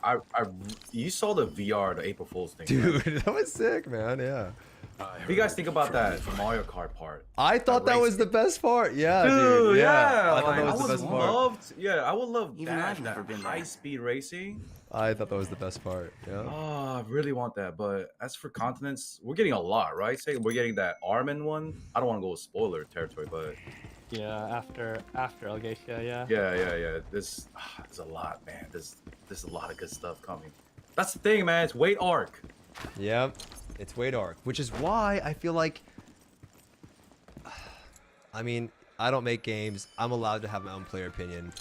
You saw the VR, the April Fool's thing, Dude, right? that was sick, man. Yeah. What do you guys think about that Mario Kart part? I thought that was the best part. Yeah, Dude, yeah. I thought like, that was the best part. I would love Even that. I've never been there. High-speed racing. I thought that was the best part. Yeah. Oh, I really want that. But as for continents, we're getting a lot, right? Say we're getting that Armin one. I don't want to go with spoiler territory, but Yeah, after Arkesia, yeah. yeah. There's a lot, man. There's a lot of good stuff coming. That's the thing, man. It's Wait Arc. Yep. It's way dark, which is why I feel like I mean, I don't make games. I'm allowed to have my own player opinion.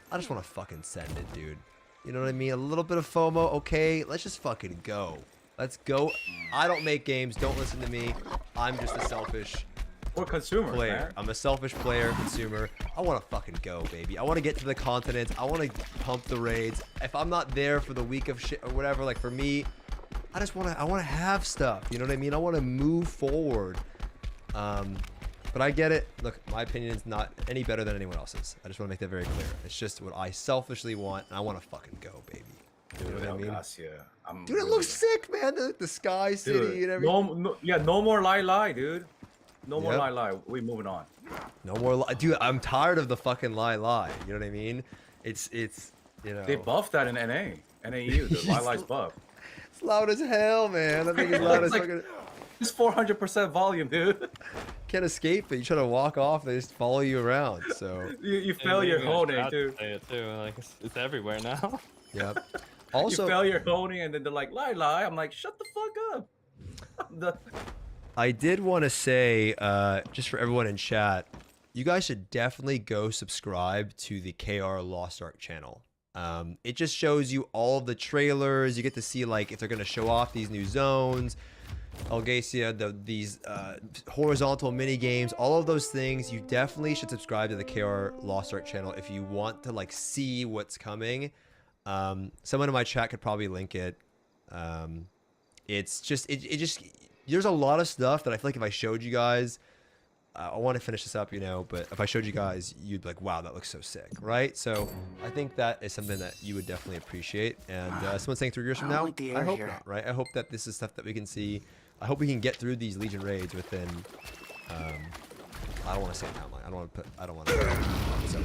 I just want to fucking send it, dude. You know what I mean? A little bit of FOMO, okay? Let's just fucking go. Let's go. I don't make games. Don't listen to me. I'm just a selfish consumer player. man. I'm a selfish player, consumer. I want to fucking go, baby. I want to get to the continents. I want to pump the raids. If I'm not there for the week of shit or whatever, like for me, I just want to have stuff. You know what I mean? I want to move forward. But I get it. Look, my opinion is not any better than anyone else's. I just want to make that very clear. It's just what I selfishly want, and I want to fucking go, baby. You know what I mean? Arkesia. Dude, it looks sick, man. The sky city and everything. No more lie, dude. No more lie. We moving on. No more dude, I'm tired of the fucking lie. You know what I mean? It's you know. They buffed that in NAU. The lie's buff. It's loud as hell, man. I think it's loud as fucking. It's 400% volume, dude. Can't escape it. You try to walk off, they just follow you around. So you fail your honing, too. Like it's everywhere now. Yep. Also, you fail your honing, and then they're like lie. I'm like, shut the fuck up. I did want to say, just for everyone in chat, you guys should definitely go subscribe to the KR Lost Ark channel. It just shows you all of the trailers. You get to see like if they're gonna show off these new zones. Arkesia, these horizontal mini games, all of those things. You definitely should subscribe to the KR Lost Ark channel if you want to like see what's coming. Someone in my chat could probably link it. It's just it just there's a lot of stuff that I feel like if I showed you guys, I want to finish this up, you know, but if I showed you guys, you'd be like, wow, that looks so sick, right? So I think that is something that you would definitely appreciate. And someone's saying 3 years from now, I hope not, right? I hope that this is stuff that we can see. I hope we can get through these Legion raids within, I don't want to say a timeline. I don't want to. So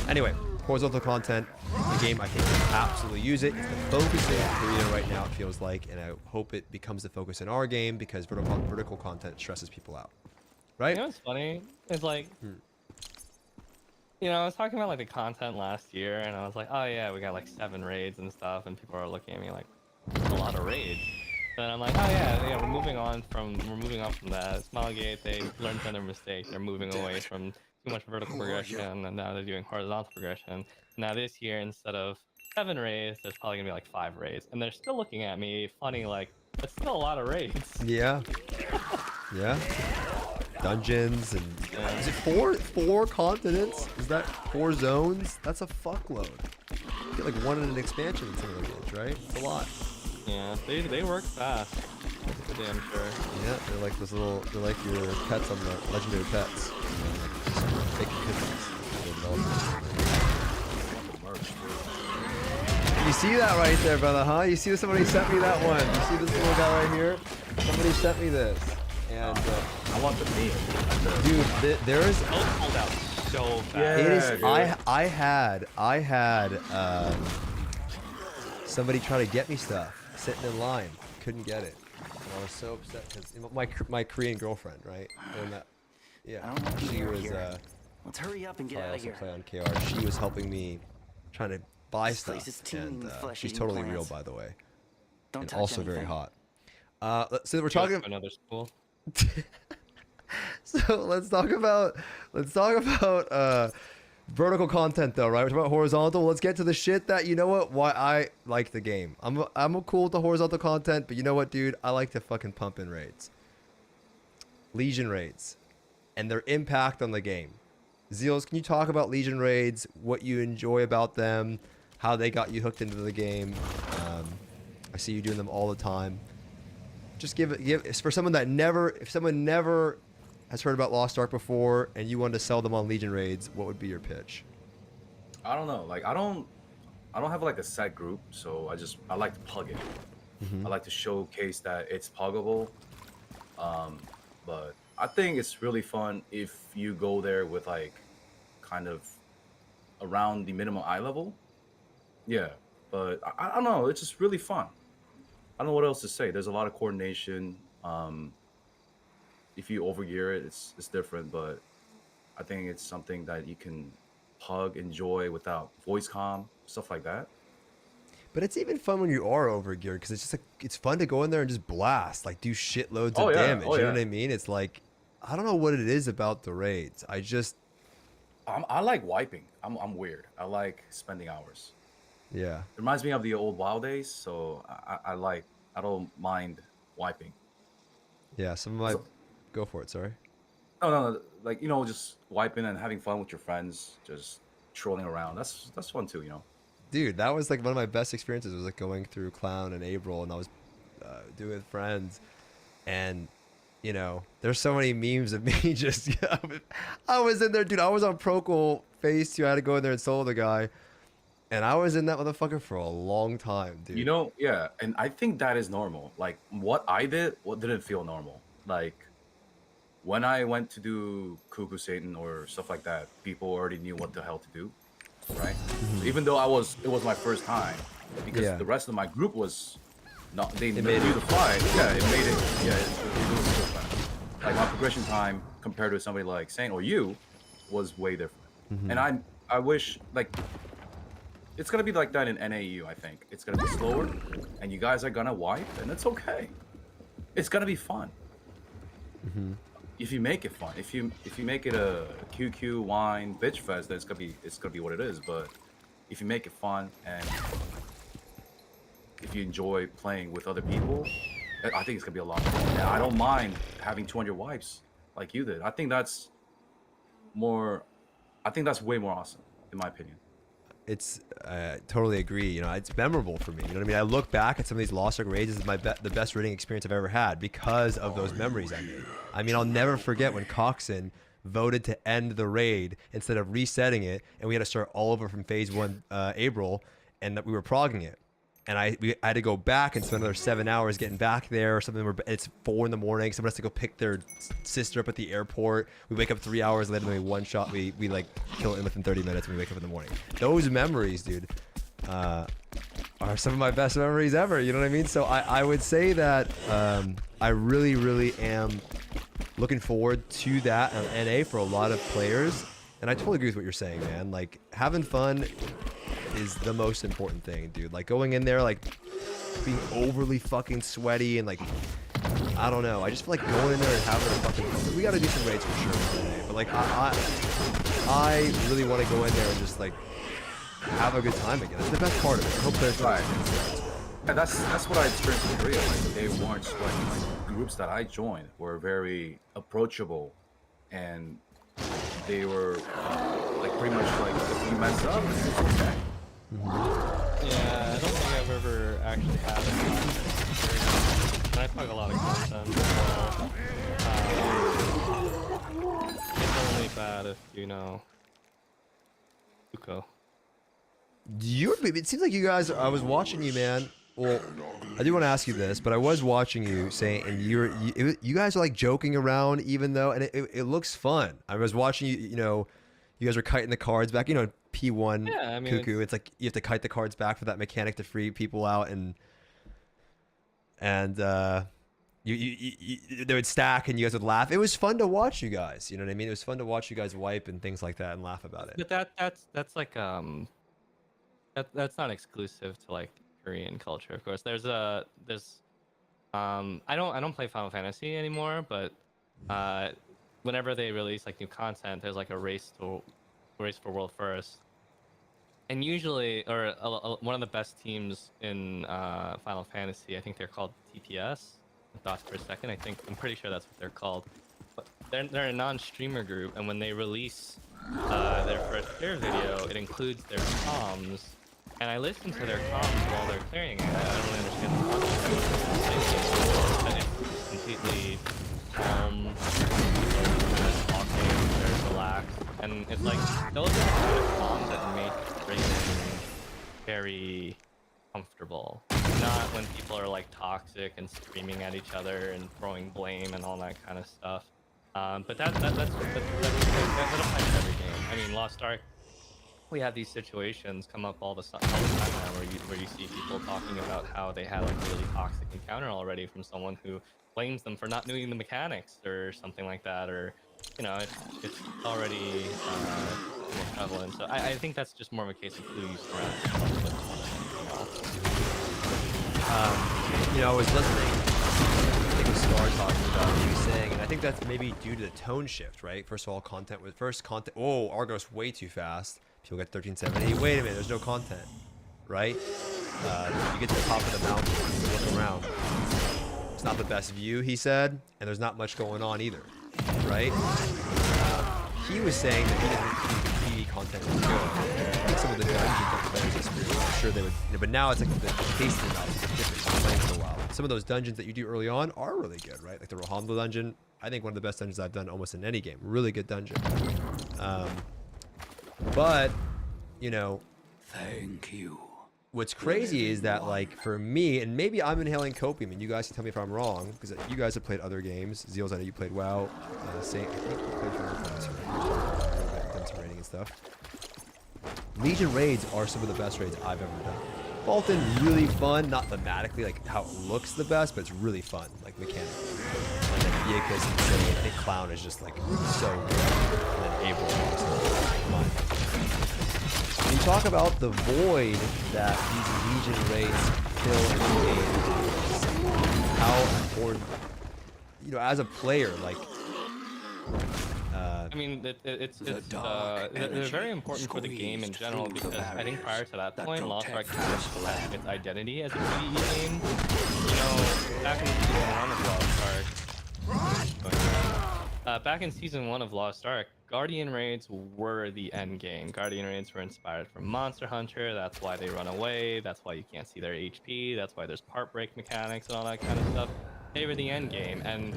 anyway, horizontal content, the game, I think can absolutely use it. It's the focus in Korea right now, it feels like, and I hope it becomes the focus in our game because vertical content stresses people out. Right? You know what's funny? It's like, you know, I was talking about like the content last year, and I was like, oh yeah, we got like 7 raids and stuff, and people are looking at me like, a lot of raids. Then I'm like, oh yeah, we're moving on from that. Smilegate, they learned from their mistakes. They're moving away from too much vertical progression, and now they're doing horizontal progression. Now this year, instead of 7 raids, there's probably gonna be like 5 raids, and they're still looking at me funny, like, that's still a lot of raids. Yeah. Yeah. Dungeons and is it four continents? Is that 4 zones? That's a fuckload. You get like 1 in an expansion in some of those games, right? It's a lot. Yeah, they work fast. That's for damn sure. Yeah, they're like those little, they're like your pets on the legendary pets. Fake you see that right there, brother, huh? You see somebody sent me that one. You see this little guy right here? Somebody sent me this. And I want the meme. Dude, there is pulled out so fast. Yeah, it is. dude. I had somebody try to get me stuff sitting in line, couldn't get it. And I was so upset because my Korean girlfriend, right? And yeah, she was. Let's hurry up and get out of here. Play on KR. She was helping me, trying to buy stuff, and she's totally real, by the way, and also very hot. So we're talking another school. So let's talk about vertical content though, right? We're talking about horizontal. Let's get to the shit that, you know what, why I like the game. I'm cool with the horizontal content, but you know what, dude, I like to fucking pump in raids. Legion raids and their impact on the game. Zeals, can you talk about Legion raids, what you enjoy about them, how they got you hooked into the game? I see you doing them all the time. Just give for someone that if someone never has heard about Lost Ark before and you wanted to sell them on Legion raids, what would be your pitch? I don't know. Like I don't have like a set group, so I like to plug it. I like to showcase that it's puggable. But I think it's really fun if you go there with like kind of around the minimum eye level. Yeah, but I don't know. It's just really fun. I don't know what else to say. There's a lot of coordination. If you overgear it, it's different, but I think it's something that you can enjoy without voice comm, stuff like that. But it's even fun when you are overgeared because it's just like it's fun to go in there and just blast, like do shitloads of damage. You know what I mean? It's like I don't know what it is about the raids. I like wiping. I'm weird. I like spending hours. Yeah. It reminds me of the old WoW days, so I don't mind wiping. Yeah, some of my So- go for it, sorry. No, like just wiping and having fun with your friends, just trolling around. That's fun too, Dude, that was like one of my best experiences was like going through Clown and April, and I was doing it with friends, and there's so many memes of me just I was in there, dude. I was on Procol phase 2. I had to go in there and solo the guy, and I was in that motherfucker for a long time, dude. Yeah, and I think that is normal. Like what didn't feel normal. Like when I went to do Cuckoo Satan or stuff like that, people already knew what the hell to do, right? So even though it was my first time, because the rest of my group was not, they knew the fight. Yeah, it made it. Yeah, it was so fast. Like my progression time compared to somebody like Saint or you was way different. And I wish like it's gonna be like that in NAU. I think it's gonna be slower, and you guys are gonna wipe, and it's okay. It's gonna be fun. If you make it fun, if you make it a QQ wine bitch fest, then it's gonna be what it is. But if you make it fun and if you enjoy playing with other people, I think it's gonna be a lot of fun. And I don't mind having 200 wipes like you did. I think that's way more awesome, in my opinion. It's totally agree. It's memorable for me. You know what I mean? I look back at some of these Lost Ark raids as the best raiding experience I've ever had because of those memories I made. I mean, I'll never forget when Coxon voted to end the raid instead of resetting it, and we had to start all over from phase 1 April, and that we were progging it. And I had to go back and spend another 7 hours getting back there or something. It's 4 in the morning. Someone has to go pick their sister up at the airport. We wake up 3 hours later, and we one shot. We like kill it within 30 minutes, and we wake up in the morning. Those memories, dude, are some of my best memories ever. You know what I mean? So I would say that I really, really am looking forward to that NA for a lot of players. And I totally agree with what you're saying, man. Like having fun is the most important thing, dude. Like going in there, like being overly fucking sweaty and like, I don't know. I just feel like going in there and having a fucking, we got to do some raids for sure today. But like, I really want to go in there and just like have a good time again. That's the best part of it. I hope there's right. Yeah, that's what I experienced in Korea. Like they weren't sweating. Like groups that I joined were very approachable, and they were like pretty much like if you mess up, it's okay. Yeah, I don't think I've ever actually had a content experience. And I plug a lot of content, so it's only bad if Uko. It seems like you guys, I was watching you, man. Well, I do want to ask you this, but I was watching you saying, and you guys are like joking around, even though, and it looks fun. I was watching you, you guys were kiting the cards back, P1 yeah, I mean, Cuckoo. It's like you have to kite the cards back for that mechanic to free people out, and they would stack, and you guys would laugh. It was fun to watch you guys. You know what I mean? It was fun to watch you guys wipe and things like that and laugh about it. But that's like that's not exclusive to like Korean culture, of course. There's I don't play Final Fantasy anymore, but whenever they release like new content, there's like a race for world first. And usually, or one of the best teams in Final Fantasy, I think they're called TPS. Thoughts for a second. I'm pretty sure that's what they're called. But they're a non-streamer group, and when they release their first clear video, it includes their comms. And I listen to their comms while they're clearing it. I don't really understand the concept. But it's completely calm, talking, very relaxed, and it's like those are the kind of comms that make racing very comfortable. Not when people are like toxic and screaming at each other and throwing blame and all that kind of stuff. But that applies to every game. I mean, Lost Ark, we have these situations come up all the time now where you see people talking about how they had like a really toxic encounter already from someone who blames them for not knowing the mechanics or something like that, or it's already more prevalent. So I think that's just more of a case of who you surround yourself with more than anything else. I was listening. I think it was Scar talking about, he was saying, and I think that's maybe due to the tone shift, right? First of all, content was first content. Oh, Argos way too fast. People get 1370. Wait a minute, there's no content, right? You get to the top of the mountain, you look around. It's not the best view, he said, and there's not much going on either, right? He was saying that he didn't think the PvE content was good. I think some of the dungeons that the players experience, I'm sure they would, but now it's like the pace of the map is different. You're playing for a while. Some of those dungeons that you do early on are really good, right? Like the Rohambo dungeon, I think one of the best dungeons I've done almost in any game. Really good dungeon. But, you know, Thank you. what's crazy is that, like, for me, and maybe I'm inhaling copium, and you guys can tell me if I'm wrong, because you guys have played other games. Zeals, I know you played WoW. Saint, I think you played for done some raiding and stuff. Legion raids are some of the best raids I've ever done. Feiton, really fun, not thematically, like how it looks the best, but it's really fun, like mechanically. And then Vehicus and Insane, I think Clown is just like so good. And then Abel, fun. When you talk about the void that these Legion raids fill in the game, how important, you know, as a player, like, I mean, they're very important for the game in general because I think prior to that point, Lost Ark kind of had its identity as a PvE game. You know, back in season 1 of Lost Ark, Guardian raids were the end game. Guardian raids were inspired from Monster Hunter. That's why they run away. That's why you can't see their HP. That's why there's part break mechanics and all that kind of stuff. They were the end game, and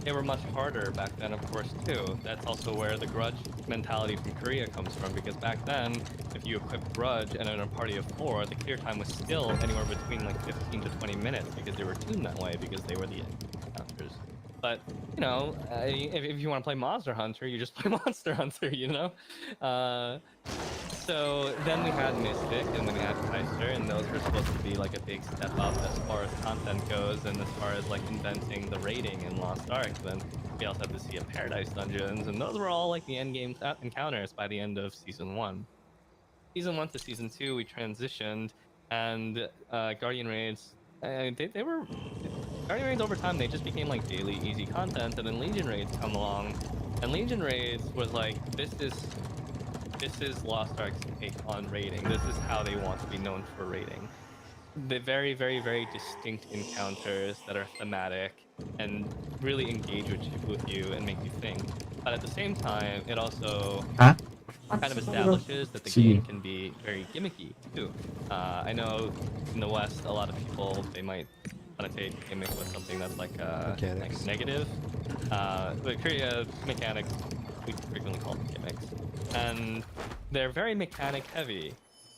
they were much harder back then, of course, too. That's also where the grudge mentality from Korea comes from, because back then, if you equipped grudge and in a party of 4, the clear time was still anywhere between like 15 to 20 minutes, because they were tuned that way, because they were the encounters. But, you know, if you want to play Monster Hunter, you just play Monster Hunter, you know? So then we had Mystic, and then we had Kaiser, and those were supposed to be like a big step up as far as content goes, and as far as like inventing the raiding in Lost Ark. Then we also had the Sea of Paradise dungeons, and those were all like the end game encounters by the end of Season 1. Season 1 to Season 2, we transitioned, and Guardian Raids, they were... Guardian Raids over time, they just became like daily easy content, and then Legion Raids come along, and Legion Raids was like, this is Lost Ark's take on raiding. This is how they want to be known for raiding. The very, very, very distinct encounters that are thematic and really engage with you and make you think. But at the same time, it also kind of establishes that the game can be very gimmicky too. I know in the West, a lot of people, they might connotate gimmick with something that's like negative. But Korea, mechanics, we frequently call them gimmicks. And they're very mechanic heavy.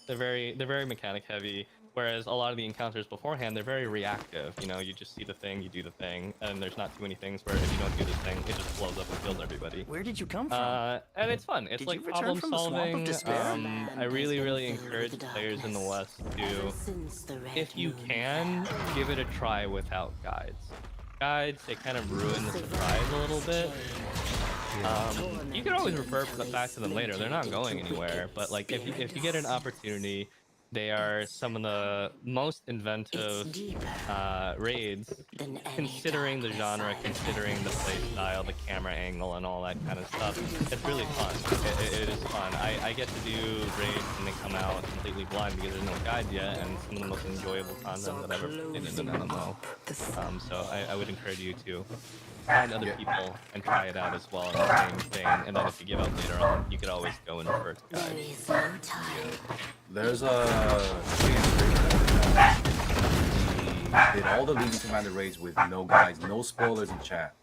They're very mechanic heavy. Whereas a lot of the encounters beforehand, they're very reactive. You know, you just see the thing, you do the thing, and there's not too many things where if you don't do this thing, it just blows up and kills everybody. Where did you come from? And it's fun. It's like problem solving. I really encourage players in the West to, if you can, give it a try without guides. Guides, they kind of ruin the surprise a little bit. You can always refer back to them later. They're not going anywhere. But like, if you get an opportunity, they are some of the most inventive raids, considering the genre, considering the play style, the camera angle, and all that kind of stuff. It's really fun. It is fun. I get to do raids when they come out completely blind because there's no guide yet, and some of the most enjoyable content that I've ever played in an MMO. So I would encourage you to find other people and try it out as well in the same thing, and then if you give out later on, you could always go and refer to guides. There's a did all the Legion Commander raids with no guides, no spoilers in chat,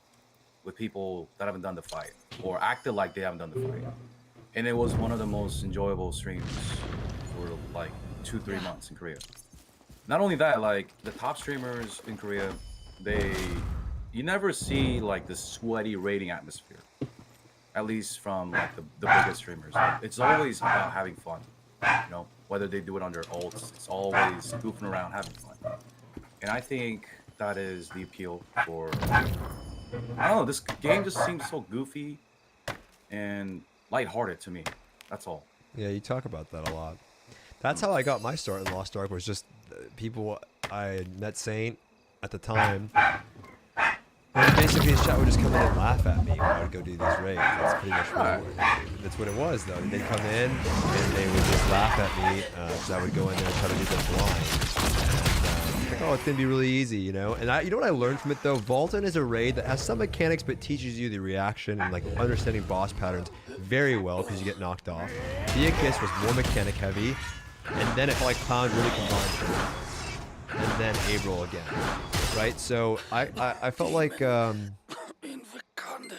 with people that haven't done the fight or acted like they haven't done the fight, and it was one of the most enjoyable streams for like 2-3 months in Korea. Not only that, like the top streamers in Korea, you never see like the sweaty raiding atmosphere, at least from like the biggest streamers. It's always about having fun, you know, whether they do it under ults, it's always goofing around, having fun. And I think that is the appeal for, I don't know, this game just seems so goofy and lighthearted to me. That's all. Yeah, you talk about that a lot. That's how I got my start in Lost Ark, was just people I met Saint at the time. basically his chat would just come in and laugh at me when I would go do these raids. That's pretty much that's what it was, though. They'd come in and they would just laugh at me because I would go in there and try to do them blind. And like, oh, it's gonna be really easy, you know. And you know what I learned from it though? Vaulton is a raid that has some mechanics but teaches you the reaction and like understanding boss patterns very well because you get knocked off. Beerkiss was more mechanic heavy, and then it felt like Clown really combined for me. And then April again, right? So I felt like it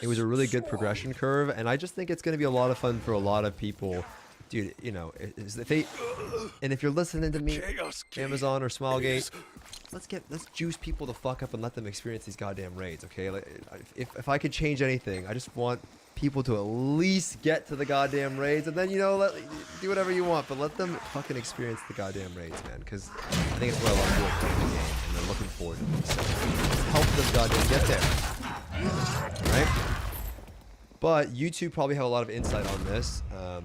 was a really good progression curve, and I just think it's going to be a lot of fun for a lot of people, dude. You know, and if you're listening to me, Amazon or Smilegate, let's juice people the fuck up and let them experience these goddamn raids, okay? Like, if I could change anything, I just want people to at least get to the goddamn raids, and then, you know, do whatever you want, but let them fucking experience the goddamn raids, man, because I think it's what a lot of people are playing the game, and they're looking forward to it, so help them goddamn get there, right? But YouTube probably have a lot of insight on this. A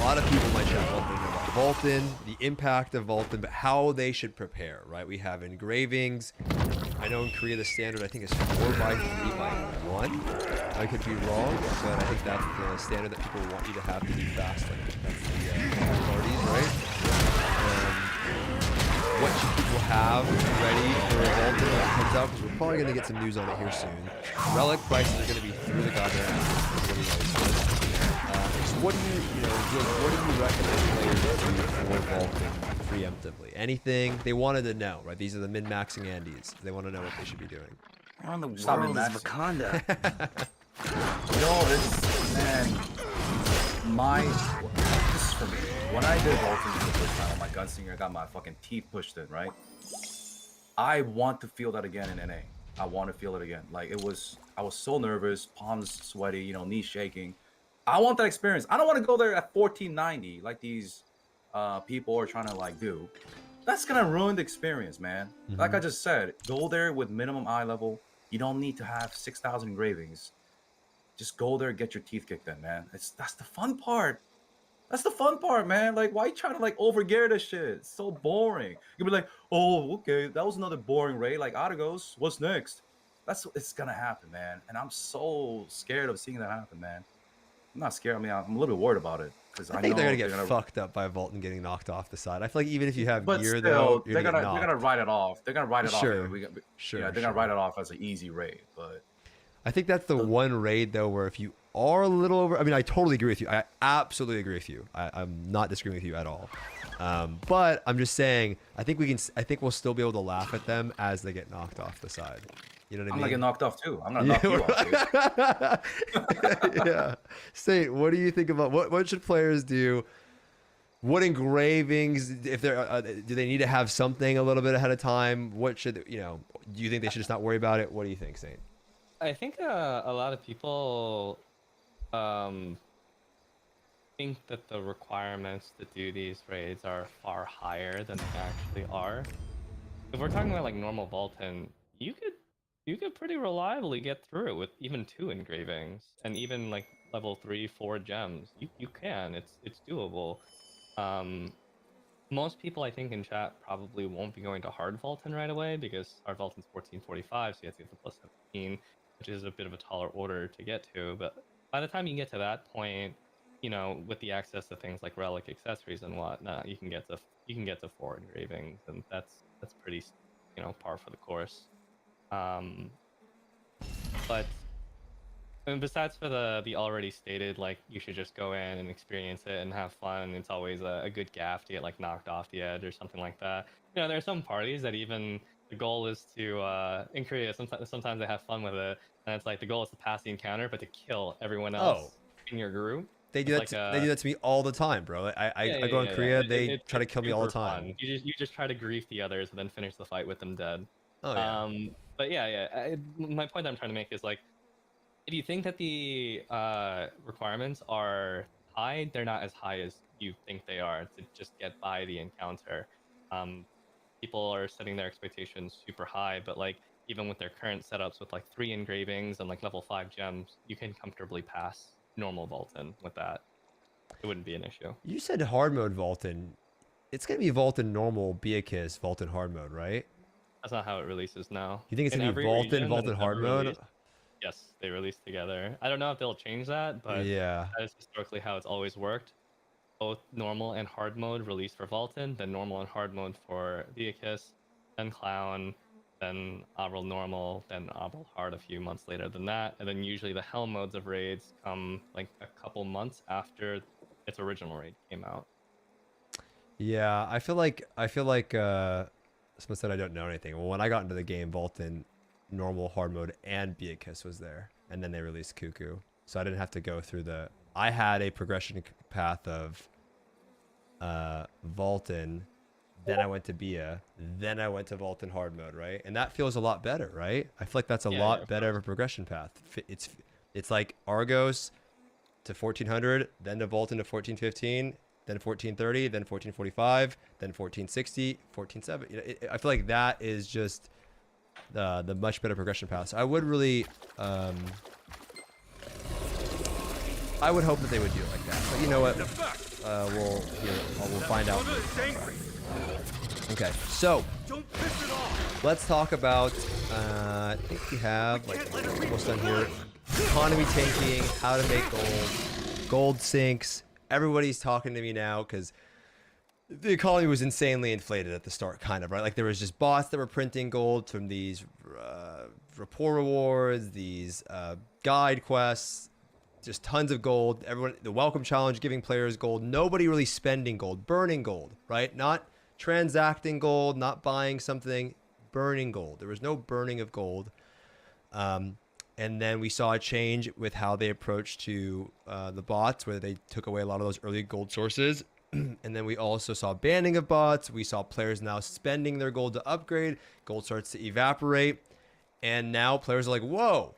lot of people in my chat won't think about Vaulton, the impact of Vaulton, but how they should prepare, right? We have engravings. I know in Korea the standard I think is 4x3x1. I could be wrong, but I think that's the standard that people want you to have to be fast. Like that's the parties, right? What should people have ready for Vaulton when it comes out? Because we're probably going to get some news on it here soon. Relic prices are going to be through the goddamn roof. So what do you recommend players do for Vaulton preemptively? Anything they wanted to know, right? These are the min-maxing Andes. They want to know what they should be doing. Where in the world is Wakanda? No, this man. This is for me. When I did Vaulton for the first time on my gunslinger, I got my fucking teeth pushed in, right? I want to feel that again in NA. I want to feel it again. Like I was so nervous, palms sweaty, you know, knees shaking. I want that experience. I don't want to go there at 1490 like these people are trying to like do. That's gonna ruin the experience, man. Like I just said, go there with minimum eye level. You don't need to have 6,000 engravings. Just go there, get your teeth kicked in, man. That's the fun part. That's the fun part, man. Like, why you trying to like overgear this shit? It's so boring. You'll be like, oh, okay, that was another boring raid. Like, Argos, what's next? It's gonna happen, man. And I'm so scared of seeing that happen, man. I'm not scared. I mean, I'm a little bit worried about it because I think know they're gonna get fucked up by Vaulton getting knocked off the side. I feel like even if you have but gear, still, though, they're gonna write it off. They're gonna write it off. Sure. Yeah, they're gonna write it off as an easy raid. But I think that's the one raid though where if you are a little over, I mean, I totally agree with you. I absolutely agree with you. I'm not disagreeing with you at all. But I'm just saying, I think we'll still be able to laugh at them as they get knocked off the side. You know what I mean? I'm gonna get knocked off too. I'm gonna knock you off, dude. Yeah. Saint, what do you think about what should players do? What engravings, if they're do they need to have something a little bit ahead of time? What should, you know, do you think they should just not worry about it? What do you think, Saint? I think a lot of people think that the requirements to do these raids are far higher than they actually are. If we're talking about like normal Vaulton, you could pretty reliably get through it with even 2 engravings and even like level 3-4 gems. You can. It's doable. Most people I think in chat probably won't be going to hard Vaulton right away because hard Vaulton's 1445, so you have to get the plus 17, which is a bit of a taller order to get to. But by the time you get to that point, you know, with the access to things like relic accessories and whatnot, you can get to 4 engravings, and that's pretty, you know, par for the course. But and besides for the already stated, like, you should just go in and experience it and have fun. It's always a good gaff to get like knocked off the edge or something like that. You know, there are some parties that even the goal is to in Korea sometimes they have fun with it, and it's like the goal is to pass the encounter but to kill everyone else in your group. They do that. They do that to me all the time, bro. I go in Korea. They try to kill me all the time. Fun. You just try to grief the others and then finish the fight with them dead. Oh yeah. But my point I'm trying to make is like, if you think that the requirements are high, they're not as high as you think they are to just get by the encounter. People are setting their expectations super high, but like even with their current setups with like 3 engravings and like level 5 gems, you can comfortably pass normal Vaulton with that. It wouldn't be an issue. You said hard mode Vaulton. It's gonna be Vaulton normal, Beerkiss, Vaulton hard mode, right? That's not how it releases now. You think it's In gonna be every vaulted, region that vaulted it's hard ever mode? released, yes, they release together. I don't know if they'll change that, but Yeah. that is historically how it's always worked. Both normal and hard mode released for Vaulton, then normal and hard mode for Vehicus, then Clown, then Avril normal, then Avril hard a few months later than that, and then usually the hell modes of raids come like a couple months after its original raid came out. Yeah, I feel like someone said I don't know anything. Well, when I got into the game, Vaulton, normal, hard mode, and Beatrice was there, and then they released Cuckoo, so I didn't have to go through the. I had a progression path of Vaulton, then I went to Bia, then I went to Vaulton hard mode, right? And that feels a lot better, right? I feel like that's a lot better of a progression path. It's like Argos to 1400, then to Vaulton to 1415. Then 1430, then 1445, then 1460, 1470. I feel like that is just the much better progression path. So I would really, I would hope that they would do it like that. But you know what? We'll find out. Okay, so let's talk about. I think we have like almost done here. Economy tanking, how to make gold sinks. Everybody's talking to me now because the economy was insanely inflated at the start, kind of, right? Like there was just bots that were printing gold from these rapport rewards, these guide quests, just tons of gold. Everyone, the welcome challenge giving players gold. Nobody really spending gold, burning gold, right? Not transacting gold, not buying something, burning gold. There was no burning of gold. And then we saw a change with how they approached to the bots, where they took away a lot of those early gold sources. And then we also saw banning of bots. We saw players now spending their gold to upgrade. Gold starts to evaporate. And now players are like, whoa,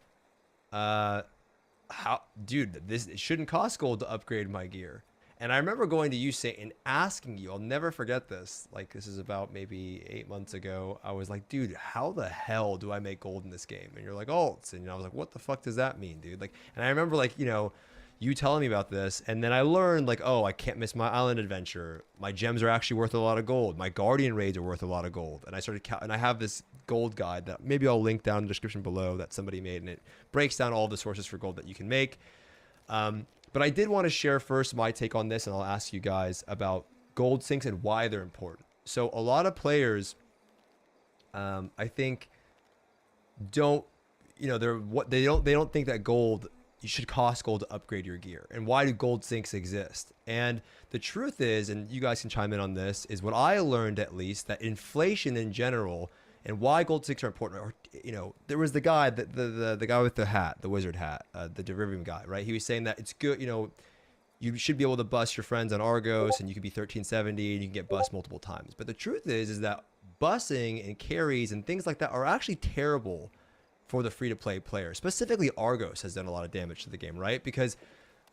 dude, it shouldn't cost gold to upgrade my gear. And I remember going to you, Saint, and asking you, I'll never forget this. Like, this is about maybe 8 months ago. I was like, dude, how the hell do I make gold in this game? And you're like, alts. And I was like, what the fuck does that mean, dude? Like, and I remember, like, you telling me about this. And then I learned, like, oh, I can't miss my island adventure. My gems are actually worth a lot of gold. My guardian raids are worth a lot of gold. And I started, and I have this gold guide that maybe I'll link down in the description below that somebody made. And it breaks down all the sources for gold that you can make. But I did want to share first my take on this, and I'll ask you guys about gold sinks and why they're important. So a lot of players, I think, don't think that gold, you should cost gold to upgrade your gear. And why do gold sinks exist? And the truth is, and you guys can chime in on this, is what I learned at least, that inflation in general and why gold sinks are important. Or, there was the guy, the guy with the hat, the wizard hat, the derivative guy, right? He was saying that it's good, you should be able to bust your friends on Argos, and you could be 1370 and you can get bust multiple times. But the truth is that bussing and carries and things like that are actually terrible for the free-to-play player. Specifically, Argos has done a lot of damage to the game, right? Because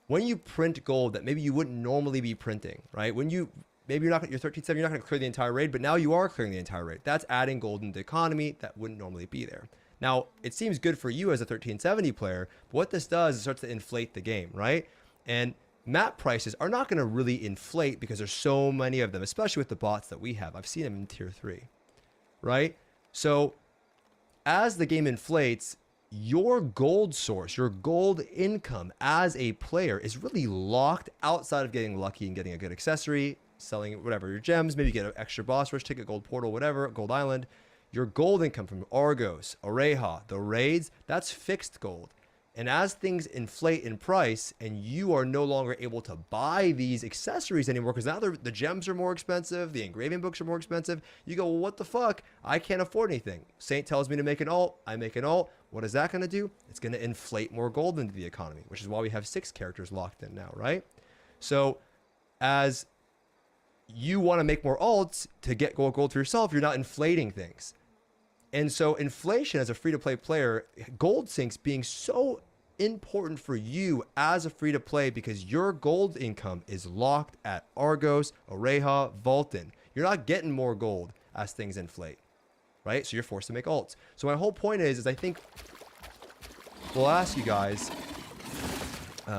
when you print gold that maybe you wouldn't normally be printing, right? Maybe you're 1370, you're not going to clear the entire raid, but now you are clearing the entire raid. That's adding gold into the economy that wouldn't normally be there. Now, it seems good for you as a 1370 player, but what this does is it starts to inflate the game, right? And map prices are not going to really inflate because there's so many of them, especially with the bots that we have. I've seen them in tier 3, right? So as the game inflates, your gold source, your gold income as a player is really locked outside of getting lucky and getting a good accessory, selling whatever your gems, maybe get an extra boss rush ticket, gold portal, whatever, gold island. Your gold income from Argos, Oreja, the raids, that's fixed gold. And as things inflate in price and you are no longer able to buy these accessories anymore, because now the gems are more expensive, the engraving books are more expensive, you go, well, what the fuck? I can't afford anything. Saint tells me to make an alt, I make an alt. What is that going to do? It's going to inflate more gold into the economy, which is why we have 6 characters locked in now, right? So as you want to make more alts to get gold for yourself, you're not inflating things. And so inflation as a free-to-play player, gold sinks being so important for you as a free-to-play because your gold income is locked at Argos, Oreja, Vaulton. You're not getting more gold as things inflate, right? So you're forced to make alts. So my whole point is I think we'll ask you guys,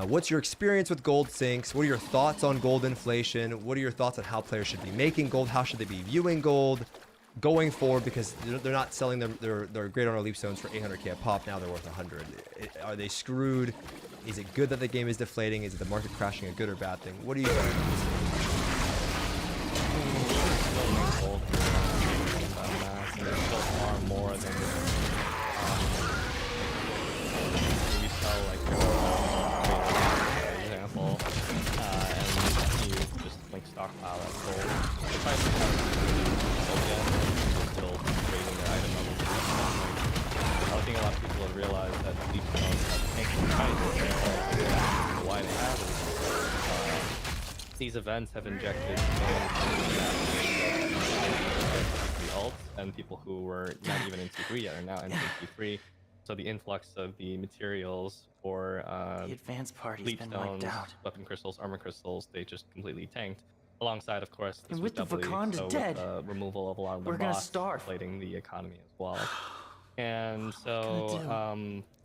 what's your experience with gold sinks? What are your thoughts on gold inflation? What are your thoughts on how players should be making gold? How should they be viewing gold? going forward, because they're not selling their Great Honor Leap Stones for 800k a pop, now they're worth 100. Are they screwed? Is it good that the game is deflating? Is it the market crashing a good or bad thing? What do you think? There's still far more than you sell like for example, and you just like stockpile that gold. The price is still raising their item levels. I think a lot of people have realized that leap stones have tanked the price. Why they have is these events have injected alts, and people who were not even in T3 yet are now entering T3. So the influx of the materials for The advanced party's leap been stones, wiped out. weapon crystals, armor crystals, they just completely tanked. Alongside, of course, this And was with the doubly Wakanda so dead, with the removal of a lot of the we're gonna bots, starve. inflating the economy as well. And so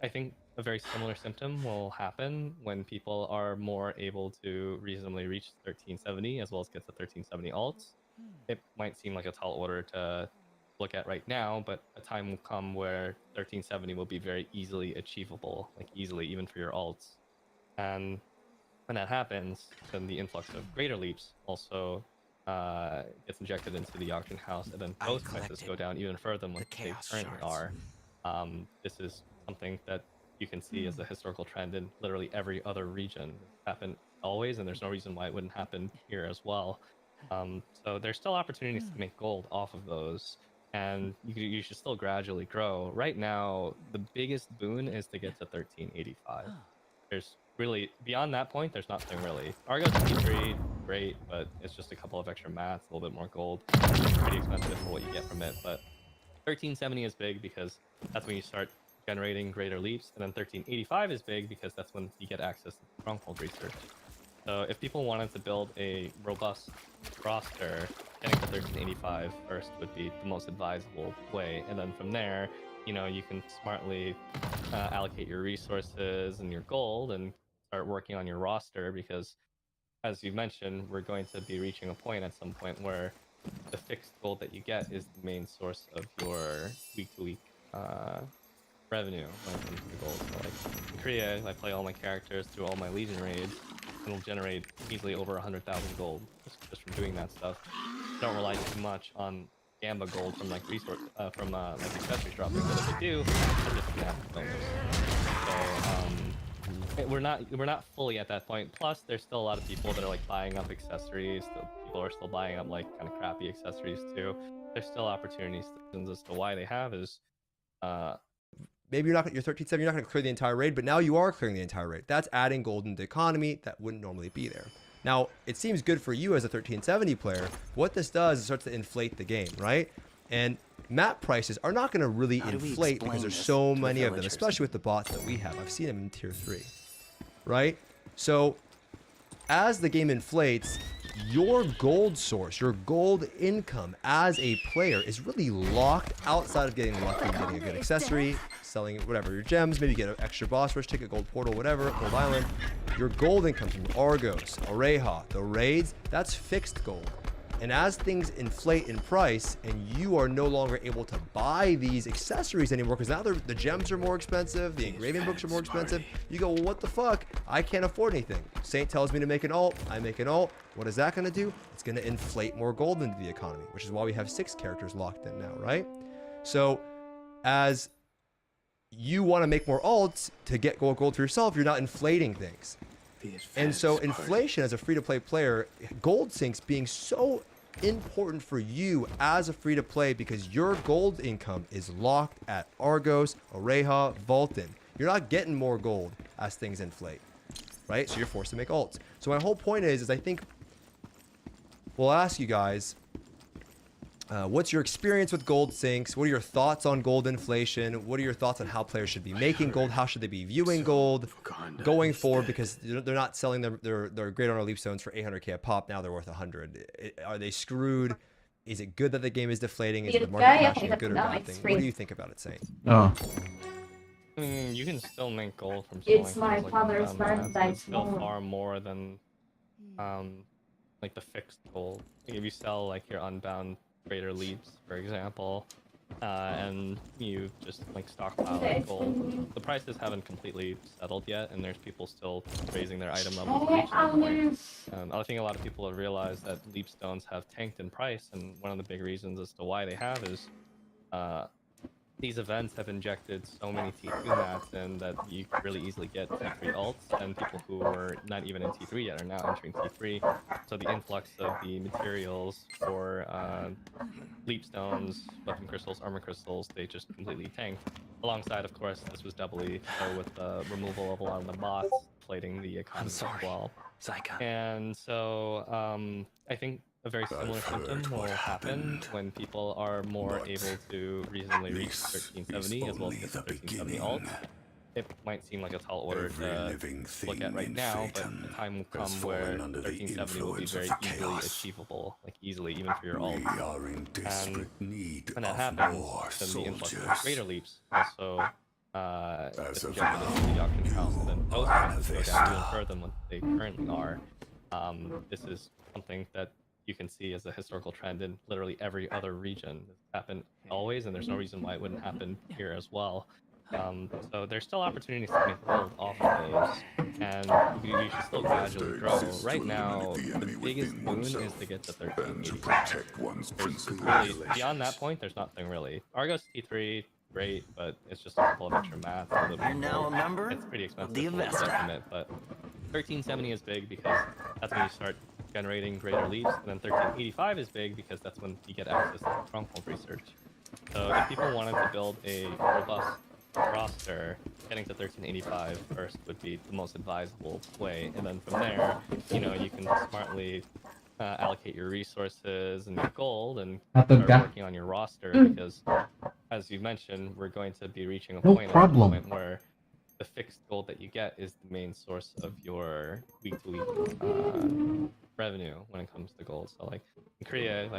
I think a very similar symptom will happen when people are more able to reasonably reach 1370 as well as get the 1370 alts. It might seem like a tall order to look at right now, but a time will come where 1370 will be very easily achievable, like easily even for your alts. And when that happens, then the influx of greater leaps also gets injected into the auction house, and then those prices go down even further than what they currently are. This is something that you can see as a historical trend in literally every other region. It's happened always, and there's no reason why it wouldn't happen here as well. So there's still opportunities to make gold off of those, and you should still gradually grow. Right now, the biggest boon is to get to 1385. There's really, beyond that point, there's nothing really. Argo's T3, great, but it's just a couple of extra mats, a little bit more gold. It's pretty expensive for what you get from it, but 1370 is big because that's when you start generating greater leaps, and then 1385 is big because that's when you get access to stronghold research. So if people wanted to build a robust roster, getting to 1385 first would be the most advisable way, and then from there, you know, you can smartly allocate your resources and your gold and start working on your roster, because as you mentioned, we're going to be reaching a point at some point where the fixed gold that you get is the main source of your week-to-week revenue when it comes to gold. So like in Korea, I play all my characters through all my Legion raids, and will generate easily over 100,000 gold just from doing that stuff. Don't rely too much on Gamba gold from like resource like accessory dropping, but if they do, they're just gonna have bonus. So we're not fully at that point. Plus, there's still a lot of people that are like buying up accessories. People are still buying up like kind of crappy accessories too. There's still opportunities as to why they have is maybe you're 1370, you're not going to clear the entire raid, but now you are clearing the entire raid. That's adding gold into the economy that wouldn't normally be there. Now, it seems good for you as a 1370 player. What this does is it starts to inflate the game, right? And map prices are not going to really inflate because there's so many of them, especially with the bots that we have. I've seen them in tier 3, right? So as the game inflates, your gold source, your gold income as a player is really locked outside of getting lucky, getting a good accessory, selling whatever, your gems, maybe get an extra boss rush ticket, gold portal, whatever, gold island. Your gold income from Argos, Oreja, the raids, that's fixed gold. And as things inflate in price and you are no longer able to buy these accessories anymore, because now the gems are more expensive, the engraving books are more expensive, you go, well, what the fuck? I can't afford anything. Saint tells me to make an alt, I make an alt. What is that going to do? It's going to inflate more gold into the economy, which is why we have 6 characters locked in now, right? So as you want to make more alts to get gold for yourself, you're not inflating things. And so inflation as a free-to-play player, gold sinks being so important for you as a free-to-play because your gold income is locked at Argos, Oreja, Vulcan. You're not getting more gold as things inflate, right? So you're forced to make alts. So my whole point is I think we'll ask you guys, what's your experience with gold sinks? What are your thoughts on gold inflation? What are your thoughts on how players should be making gold? How should they be viewing gold going forward? Because they're not selling their Great Honor Leap Stones for 800k a pop. Now they're worth 100. Are they screwed? Is it good that the game is deflating? Is it the market crashing a good or bad thing? What do you think about it, Saint? Oh. I mean, you can still make gold from It's selling my things father's birthday. it's still far more than like the fixed gold. Like if you sell like your unbound greater leaps, for example, and you just like stockpile gold. The prices haven't completely settled yet, and there's people still raising their item levels. I think a lot of people have realized that leap stones have tanked in price, and one of the big reasons as to why they have is these events have injected so many T2 mats in that you could really easily get T3 ults, and people who were not even in T3 yet are now entering T3. So the influx of the materials for leap stones, weapon crystals, armor crystals, they just completely tanked. Alongside, of course, this was doubly so with the removal of a lot of the bots, inflating the economy as well. And so I think a very similar symptom will happen when people are more able to reasonably reach 1370 as well as get the 1370 alt. It might seem like a tall order to look at right now, but the time will come where 1370 will be very easily achievable, like easily even for your alt. And when that happens, then the influx of greater leaps also is injected into the auction house, and then those prices go down even further than what they currently are. This is something that you can see as a historical trend in literally every other region. It's happened always, and there's no reason why it wouldn't happen here as well. So there's still opportunities to make gold off of those, and you should still gradually grow. Right now, the biggest boon is to get to 1380. Really, beyond that point, there's nothing really. Argos T3, great, but it's just a couple of extra mats. You're now a member. It's pretty expensive The to commit, but 1370 is big because that's when you start generating greater leaps, and then 1385 is big because that's when you get access to stronghold research. So if people wanted to build a robust roster, getting to 1385 first would be the most advisable way, and then from there, you know, you can smartly allocate your resources and your gold and start working on your roster, because as you mentioned, we're going to be reaching a point where the fixed gold that you get is the main source of your week-to-week revenue when it comes to gold. So like in Korea, like